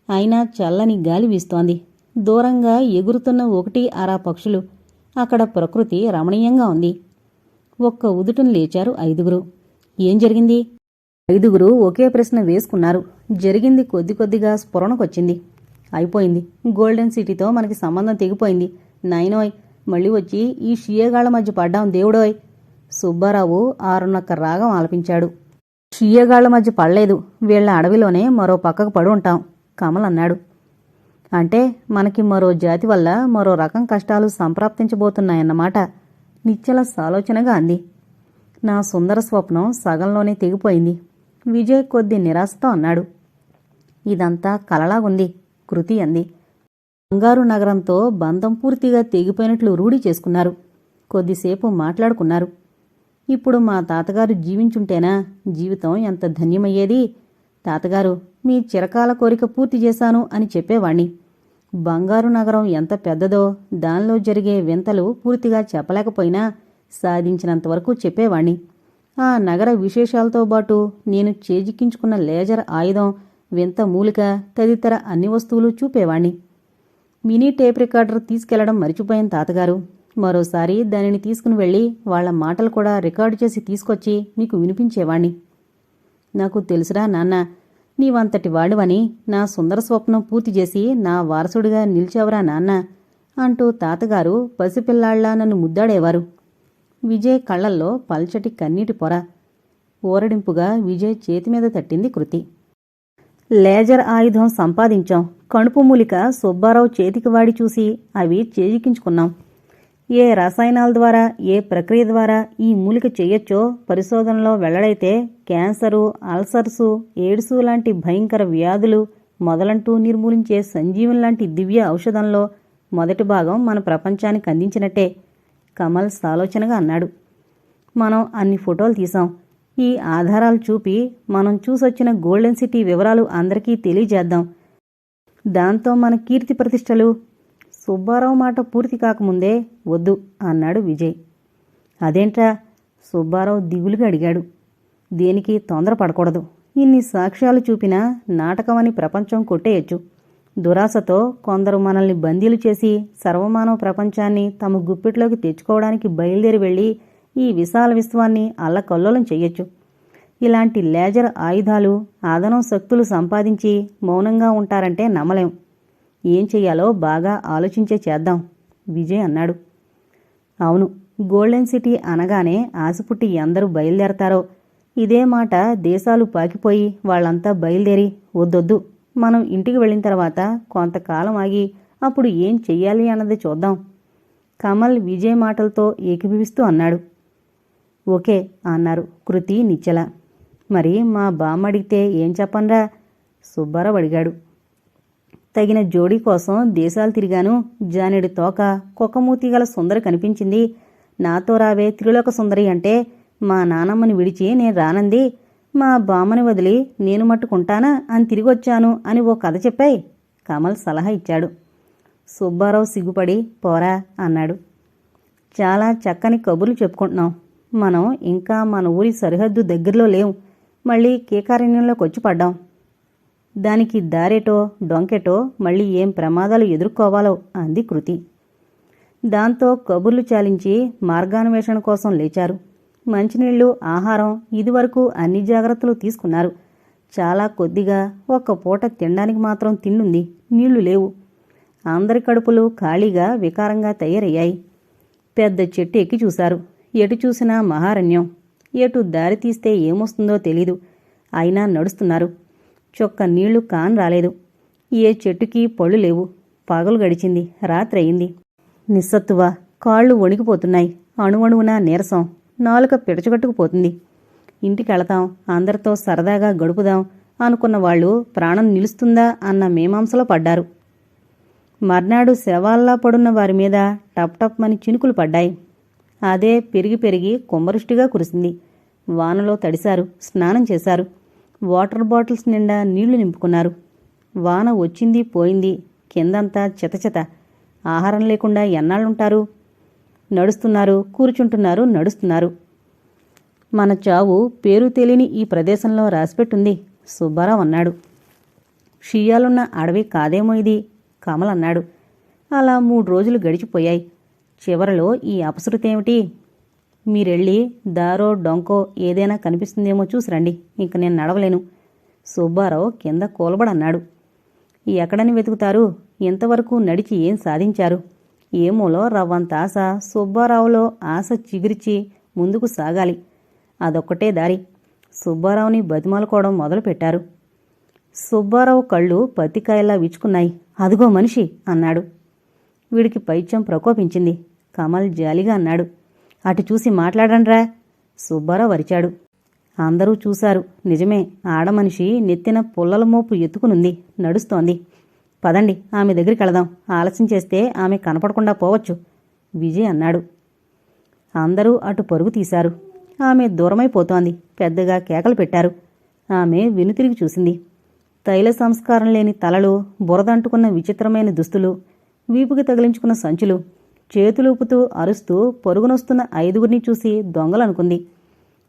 అయినా చల్లని గాలి వీస్తోంది. దూరంగా ఎగురుతున్న ఒకటి అరా పక్షులు. అక్కడ ప్రకృతి రమణీయంగా ఉంది. ఒక్క ఉదుటును లేచారు 5గురు. ఏం జరిగింది? 5గురు ఒకే ప్రశ్న వేసుకున్నారు. జరిగింది కొద్ది కొద్దిగా స్ఫురణకొచ్చింది. అయిపోయింది. గోల్డెన్ సిటీతో మనకి సంబంధం తెగిపోయింది. నాయనోయ్, మళ్ళీ వచ్చి ఈ షియ్యగాళ్ల మధ్య పడ్డాం దేవుడోయ్. సుబ్బారావు ఆరున్నక్క రాగం ఆలపించాడు. షియ్యగాళ్ల మధ్య పడలేదు. వీళ్ల అడవిలోనే మరో పక్కకు పడి ఉంటాం కమల్ అన్నాడు. అంటే మనకి మరో జాతి వల్ల మరో రకం కష్టాలు సంప్రాప్తించబోతున్నాయన్నమాట నిశ్చల సాలోచనగా అంది. నా సుందర స్వప్నం సగంలోనే తెగిపోయింది. విజయ్ కొద్ది నిరాశతో అన్నాడు. ఇదంతా కలలాగుంది కృతి అంది. బంగారు నగరంతో బంధం పూర్తిగా తెగిపోయినట్లు రూఢి చేసుకున్నారు. కొద్దిసేపు మాట్లాడుకున్నారు. ఇప్పుడు మా తాతగారు జీవించుంటేనా జీవితం ఎంత ధన్యమయ్యేది. తాతగారు, మీ చిరకాల కోరిక పూర్తి చేశాను అని చెప్పేవాణ్ణి. బంగారు నగరం ఎంత పెద్దదో దానిలో జరిగే వింతలు పూర్తిగా చెప్పలేకపోయినా సాధించినంతవరకు చెప్పేవాణ్ణి. ఆ నగర విశేషాలతో పాటు నేను చేజిక్కించుకున్న లేజర్ ఆయుధం, వింత మూలిక తదితర అన్ని వస్తువులు చూపేవాణ్ణి. మినీ టేప్ రికార్డర్ తీసుకెళ్లడం మరిచిపోయాను తాతగారు. మరోసారి దానిని తీసుకుని వెళ్ళి వాళ్ల మాటలు కూడా రికార్డు చేసి తీసుకొచ్చి మీకు వినిపించేవాణ్ణి. నాకు తెలుసురా నాన్న, నీవంతటి వాడివని. నా సుందర స్వప్నం పూర్తి చేసి నా వారసుడిగా నిలిచావురా నాన్న అంటూ తాతగారు పసిపిల్లాళ్లా నన్ను ముద్దాడేవారు. విజయ్ కళ్లల్లో పల్చటి కన్నీటి పొర. ఊరడింపుగా విజయ్ చేతిమీద తట్టింది కృతి. లేజర్ ఆయుధం సంపాదించాం. కణుపు మూలిక సుబ్బారావు చేతికి వాడి చూసి అవి చేజిక్కించుకున్నాం. ఏ రసాయనాల ద్వారా, ఏ ప్రక్రియ ద్వారా ఈ మూలిక చెయ్యొచ్చో పరిశోధనలో వెల్లడైతే క్యాన్సరు, అల్సర్సు, ఎయిడ్సు లాంటి భయంకర వ్యాధులు మొదలంటూ నిర్మూలించే సంజీవం లాంటి దివ్య ఔషధంలో మొదటి భాగం మన ప్రపంచానికి అందించినట్టే కమల్ సాలోచనగా అన్నాడు. మనం అన్ని ఫోటోలు తీసాం. ఈ ఆధారాలు చూపి మనం చూసొచ్చిన గోల్డెన్ సిటీ వివరాలు అందరికీ తెలియజేద్దాం. దాంతో మన కీర్తి ప్రతిష్టలు. సుబ్బారావు మాట పూర్తి కాకముందే వద్దు అన్నాడు విజయ్. అదేంట్రా? సుబ్బారావు దిగులుగా అడిగాడు. దేనికి తొందరపడకూడదు. ఇన్ని సాక్ష్యాలు చూపినా నాటకమని ప్రపంచం కొట్టేయచ్చు. దురాశతో కొందరు మనల్ని బందీలు చేసి సర్వమానవ ప్రపంచాన్ని తమ గుప్పిట్లోకి తెచ్చుకోవడానికి బయలుదేరి వెళ్ళి ఈ విశాల విశ్వాన్ని అల్లకల్లోలం చెయ్యొచ్చు. ఇలాంటి లేజర్ ఆయుధాలు, అదనం శక్తులు సంపాదించి మౌనంగా ఉంటారంటే నమ్మలేం. ఏం చెయ్యాలో బాగా ఆలోచించే చేద్దాం విజయ్ అన్నాడు. అవును, గోల్డెన్ సిటీ అనగానే ఆశపుట్టి ఎందరూ బయలుదేరతారో. ఇదే మాట దేశాలు పాకిపోయి వాళ్లంతా బయలుదేరి వద్దొద్దు, మనం ఇంటికి వెళ్ళిన తర్వాత కొంతకాలం ఆగి అప్పుడు ఏం చెయ్యాలి అన్నది చూద్దాం. కమల్ విజయ్ మాటలతో ఏకీభవిస్తూ అన్నాడు. ఓకే అన్నారు కృతి, నిశ్చల. మరి మా బామ్మ అడిగితే ఏం చెప్పనరా? సుబ్బారావు అడిగాడు. తగిన జోడీ కోసం దేశాలు తిరిగాను. జానెడు తోక, కుక్కమూతి గల సుందరి కనిపించింది. నాతో రావే త్రిలోక సుందరి అంటే మా నానమ్మని విడిచి నేను రానంది. మా బామ్మని వదిలి నేను మట్టుకుంటానా అని తిరిగొచ్చాను అని ఓ కథ చెప్పాయి. కమల్ సలహా ఇచ్చాడు. సుబ్బారావు సిగ్గుపడి పోరా అన్నాడు. చాలా చక్కని కబుర్లు చెప్పుకుంటున్నాం. మనం ఇంకా మన ఊరి సరిహద్దు దగ్గరలో లేం. మళ్ళీ కీకారణ్యంలోకి వచ్చి పడ్డాం. దానికి దారేటో డొంకెటో మళ్ళీ ఏం ప్రమాదాలు ఎదుర్కోవాలో అంది కృతి. దాంతో కబుర్లు చాలించి మార్గాన్వేషణ కోసం లేచారు. మంచినీళ్లు, ఆహారం ఇదివరకు అన్ని జాగ్రత్తలు తీసుకున్నారు. చాలా కొద్దిగా ఒక్క పూట తినడానికి మాత్రం తిండుంది, నీళ్లు లేవు. అందరి కడుపులు ఖాళీగా వికారంగా తయారయ్యాయి. పెద్ద చెట్టు ఎక్కి చూశారు. ఎటు చూసినా మహారణ్యం. ఎటు దారి తీస్తే ఏమొస్తుందో తెలీదు. అయినా నడుస్తున్నారు. చొక్క నీళ్లు కాన్ రాలేదు. ఏ చెట్టుకి పళ్ళు లేవు. పగలు గడిచింది, రాత్రి అయింది. నిస్సత్తువ, కాళ్ళు వణికిపోతున్నాయి. అణువణువున నీరసం, నాలుక పిడచగట్టుకుపోతుంది. ఇంటికెళతాం, అందరితో సరదాగా గడుపుదాం అనుకున్న వాళ్ళు ప్రాణం నిలుస్తుందా అన్న మీమాంసలో పడ్డారు. మర్నాడు శవాల్లా పడున్న వారి మీద టప్ టప్ మని చినుకులు పడ్డాయి. అదే పెరిగి పెరిగి కుంభవృష్టిగా కురిసింది. వానలో తడిశారు, స్నానం చేశారు. వాటర్ బాటిల్స్ నిండా నీళ్లు నింపుకున్నారు. వాన వచ్చింది పోయింది. కిందంతా చెతచెత. ఆహారం లేకుండా ఎన్నాళ్ళుంటారు? నడుస్తున్నారు, కూర్చుంటున్నారు, నడుస్తున్నారు. మన చావు పేరు తెలియని ఈ ప్రదేశంలో రాసిపెట్టుంది సుబ్బారావు అన్నాడు. షియాలున్న అడవి కాదేమో ఇది, కమల్ అన్నాడు. అలా 3 రోజులు గడిచిపోయాయి. చివరలో ఈ అపశృతేమిటి? మీరెళ్ళి దారో డొంకో ఏదైనా కనిపిస్తుందేమో చూసిరండి, ఇంక నేను నడవలేను. సుబ్బారావు కింద కూలబడన్నాడు. ఎక్కడని వెతుకుతారు? ఇంతవరకు నడిచి ఏం సాధించారు? ఏమోలో రవ్వంత ఆశ సుబ్బారావులో ఆశ చిగురిచి ముందుకు సాగాలి. అదొక్కటే దారి. సుబ్బారావుని బతిమాలుకోవడం మొదలుపెట్టారు. సుబ్బారావు కళ్ళు పత్తికాయల్లా విచ్చుకున్నాయి. అదిగో మనిషి అన్నాడు. వీడికి పైత్యం ప్రకోపించింది. కమల్ జాలిగా అన్నాడు. అటు చూసి మాట్లాడండ్రా. సుబ్బారావు అరిచాడు. అందరూ చూశారు. నిజమే, ఆడమనిషి నెత్తిన పుల్లల మోపు ఎత్తుకునుంది, నడుస్తోంది. పదండి, ఆమె దగ్గరికి వెళదాం. ఆలస్యం చేస్తే ఆమె కనపడకుండా పోవచ్చు విజయ్ అన్నాడు. అందరూ అటు పరుగు తీశారు. ఆమె దూరమైపోతోంది. పెద్దగా కేకలు పెట్టారు. ఆమె వెనుతిరిగి చూసింది. తైల సంస్కారం లేని తలలు, బురదంటుకున్న విచిత్రమైన దుస్తులు, వీపుకి తగిలించుకున్న సంచులు, చేతులూపుతూ అరుస్తూ పరుగునొస్తున్న 5గురిని చూసి దొంగలనుకుంది.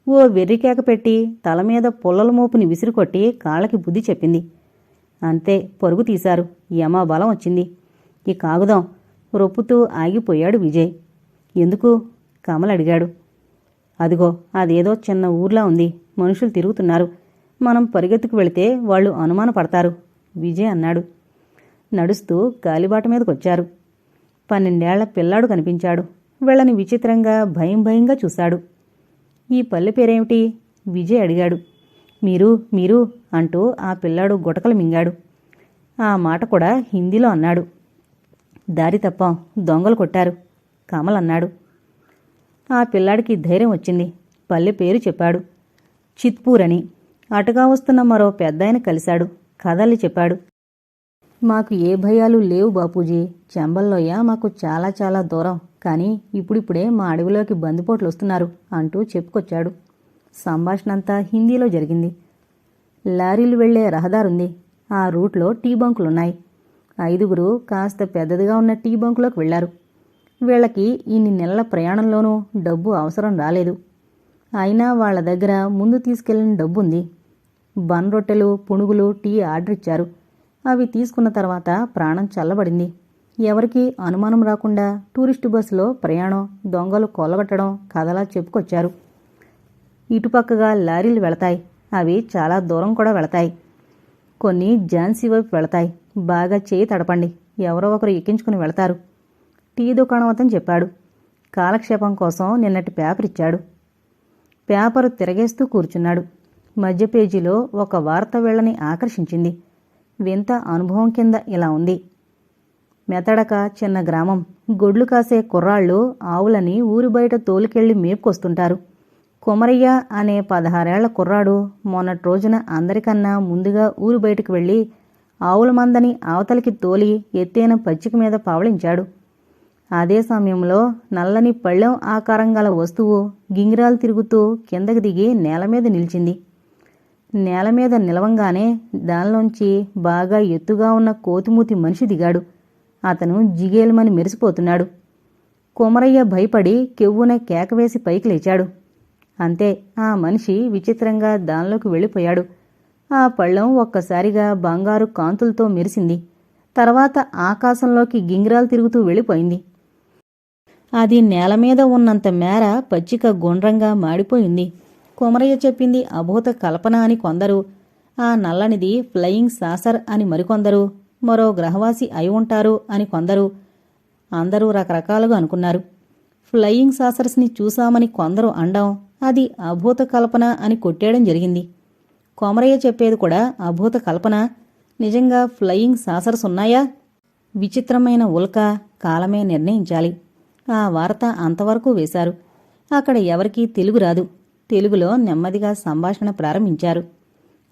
ఓ వెర్రికేక పెట్టి తలమీద పుల్లల మోపుని విసిరికొట్టి కాళ్ళకి బుద్ధి చెప్పింది. అంతే, పరుగు తీశారు. యమా బలం వచ్చింది. ఈ కాగుదాం రొప్పుతూ ఆగిపోయాడు విజయ్. ఎందుకు? కమల్ అడిగాడు. అదిగో అదేదో చిన్న ఊర్లా ఉంది. మనుషులు తిరుగుతున్నారు. మనం పరిగెత్తుకు వెళితే వాళ్ళు అనుమానపడతారు విజయ్ అన్నాడు. నడుస్తూ గాలిబాట మీదకొచ్చారు. 12 ఏళ్ల పిల్లాడు కనిపించాడు. వీళ్ళని విచిత్రంగా భయం భయంగా చూశాడు. ఈ పల్లె పేరేమిటి? విజయ్ అడిగాడు. మీరు మీరు అంటూ ఆ పిల్లాడు గుటకలు మింగాడు. ఆ మాట కూడా హిందీలో అన్నాడు. దారి తప్పాం, దొంగలు కొట్టారు కమల్ అన్నాడు. ఆ పిల్లాడికి ధైర్యం వచ్చింది. పల్లె పేరు చెప్పాడు. చిత్పూర్ అని. అటుగా వస్తున్న మరో పెద్దాయన కలిశాడు. కథల్ని చెప్పాడు. మాకు ఏ భయాలు లేవు బాపూజీ. చెంబల్లోయ మాకు చాలా చాలా దూరం. కానీ ఇప్పుడిప్పుడే మా అడవిలోకి బందిపోట్లు వస్తున్నారు అంటూ చెప్పుకొచ్చాడు. సంభాషణ అంతా హిందీలో జరిగింది. లారీలు వెళ్లే రహదారుంది. ఆ రూట్లో టీ బంకులున్నాయి. 5గురు కాస్త పెద్దదిగా ఉన్న టీ బంకులోకి వెళ్లారు. వీళ్లకి ఇన్ని నెలల ప్రయాణంలోనూ డబ్బు అవసరం రాలేదు. అయినా వాళ్ల దగ్గర ముందు తీసుకెళ్లిన డబ్బుంది. బన్ రొట్టెలు, పునుగులు, టీ ఆర్డర్ ఇచ్చారు. అవి తీసుకున్న తర్వాత ప్రాణం చల్లబడింది. ఎవరికీ అనుమానం రాకుండా టూరిస్టు బస్సులో ప్రయాణం, దొంగలు కొల్లగొట్టడం కథలా చెప్పుకొచ్చారు. ఇటుపక్కగా లారీలు వెళతాయి. అవి చాలా దూరం కూడా వెళతాయి. కొన్ని ఝాన్సీ వైపు వెళతాయి. బాగా చేయి తడపండి, ఎవరో ఒకరు ఎక్కించుకుని వెళతారు. టీ దుకాణం అతను చెప్పాడు. కాలక్షేపం కోసం నిన్నటి పేపర్ ఇచ్చాడు. పేపరు తిరగేస్తూ కూర్చున్నాడు. మధ్య పేజీలో ఒక వార్త వీళ్ళని ఆకర్షించింది. వింత అనుభవం కింద ఇలా ఉంది. మెతడక చిన్న గ్రామం. గొడ్లు కాసే కుర్రాళ్ళు ఆవులని ఊరి బయట తోలుకెళ్లి మేపుకొస్తుంటారు. కొమరయ్య అనే 16 ఏళ్ల కుర్రాడు మొన్నటి రోజున అందరికన్నా ముందుగా ఊరి బయటకు వెళ్లి ఆవుల మందని అవతలికి తోలి ఎత్తైన పచ్చిక మీద పవళించాడు. అదే సమయంలో నల్లని పళ్ళెం ఆకారం గల వస్తువు గింగిరాలు తిరుగుతూ కిందకి దిగి నేలమీద నిలిచింది. నేలమీద నిలవంగానే దానిలోంచి బాగా ఎత్తుగా ఉన్న కోతిమూతి మనిషి దిగాడు. అతను జిగేలుమని మెరిసిపోతున్నాడు. కొమరయ్య భయపడి కెవ్వున కేకవేసి పైకి లేచాడు. అంతే, ఆ మనిషి విచిత్రంగా దానిలోకి వెళ్ళిపోయాడు. ఆ పళ్ళెం ఒక్కసారిగా బంగారు కాంతులతో మెరిసింది. తర్వాత ఆకాశంలోకి గింగిరాలు తిరుగుతూ వెళ్ళిపోయింది. అది నేలమీద ఉన్నంత మేర పచ్చిక గుండ్రంగా మాడిపోయింది. కొమరయ్య చెప్పింది అభూత కల్పన అని కొందరు, ఆ నల్లనిది ఫ్లయింగ్ సాసర్ అని మరికొందరు, మరో గ్రహవాసి అయి ఉంటారు అని కొందరు. అందరూ రకరకాలుగా అనుకున్నారు. ఫ్లయింగ్ సాసర్స్ని చూశామని కొందరు అండం, అది అభూత కల్పన అని కొట్టేయడం జరిగింది. కొమరయ్య చెప్పేది కూడా అభూత కల్పన. నిజంగా ఫ్లయింగ్ సాసర్స్ ఉన్నాయా? విచిత్రమైన ఉల్క కాలమే నిర్ణయించాలి. ఆ వార్త అంతవరకు వేశారు. అక్కడ ఎవరికీ తెలుగు రాదు. తెలుగులో నెమ్మదిగా సంభాషణ ప్రారంభించారు.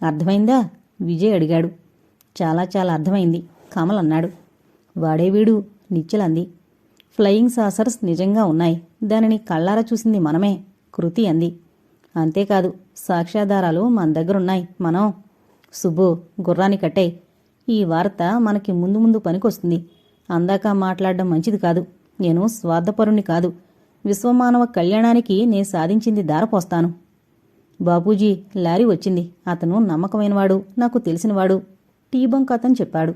అర్థమైందా? విజయ్ అడిగాడు. చాలా చాలా అర్థమైంది, కమల్ అన్నాడు. వాడే వీడు, నిశ్చలంది. ఫ్లయింగ్ సాసర్స్ నిజంగా ఉన్నాయి. దానిని కళ్ళారా చూసింది మనమే, కృతి అంది. అంతేకాదు, సాక్ష్యాధారాలు మన దగ్గరున్నాయి. మనం సుబ్బు, గుర్రాన్ని కట్టాయి. ఈ వార్త మనకి ముందు ముందు పనికొస్తుంది. అందాక మాట్లాడడం మంచిది కాదు. నేను స్వార్థపరుణ్ణి కాదు. విశ్వమానవ కళ్యాణానికి నేను సాధించింది దారపోస్తాను. బాపూజీ, లారీ వచ్చింది. అతను నమ్మకమైనవాడు, నాకు తెలిసినవాడు, టీ బంక్ అతను చెప్పాడు.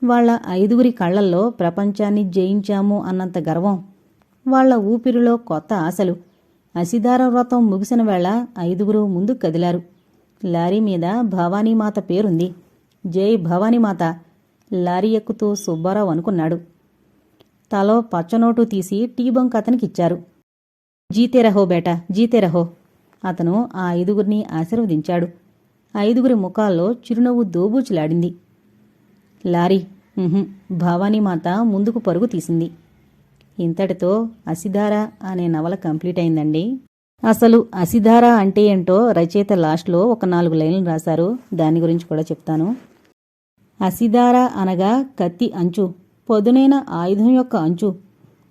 వాళ్ల 5గురి కళ్లల్లో ప్రపంచాన్ని జయించాము అన్నంత గర్వం. వాళ్ల ఊపిరిలో కొత్త ఆశలు. అసిదార వ్రతం ముగిసిన వేళ 5గురు ముందుకు కదిలారు. లారీ మీద భవానీమాత పేరుంది. జై భవానీమాత. లారీ ఎక్కుతూ సుబ్బారావు అనుకున్నాడు. తలో పచ్చనోటు తీసి టీ బంక్ అతనికిచ్చారు. జీతే రహో బేటా, జీతే రహో. అతను ఆ 5గురిని ఆశీర్వదించాడు. 5గురి ముఖాల్లో చిరునవ్వు దోబూచులాడింది. లారీ భవానీమాత ముందుకు పరుగు తీసింది. ఇంతటితో అసిధార అనే నవల కంప్లీట్ అయిందండి. అసలు అసిధార అంటే ఏంటో రచయిత లాస్ట్లో ఒక 4 లైన్లు రాశారు. దాని గురించి కూడా చెప్తాను. అసిధార అనగా కత్తి అంచు, పదునైన ఆయుధం యొక్క అంచు.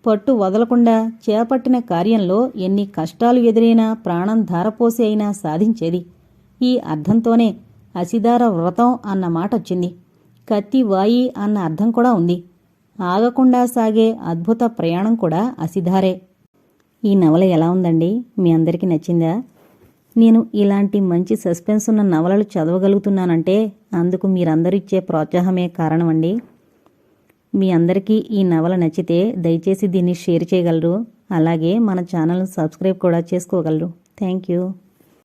పట్టు వదలకుండా చేపట్టిన కార్యంలో ఎన్ని కష్టాలు ఎదురైనా ప్రాణం ధారపోసి అయినా సాధించేది. ఈ అర్థంతోనే అసిధార వ్రతం అన్న మాటొచ్చింది. కత్తి వాయి అన్న అర్థం కూడా ఉంది. ఆగకుండా సాగే అద్భుత ప్రయాణం కూడా అసిధారే. ఈ నవల ఎలా ఉందండి? మీ అందరికీ నచ్చిందా? నేను ఇలాంటి మంచి సస్పెన్స్ ఉన్న నవలలు చదవగలుగుతున్నానంటే అందుకు మీరందరూ ఇచ్చే ప్రోత్సాహమే కారణమండి. మీ అందరికీ ఈ నవల నచ్చితే దయచేసి దీన్ని షేర్ చేయగలరు. అలాగే మన ఛానల్ను సబ్స్క్రైబ్ కూడా చేసుకోగలరు. Thank you.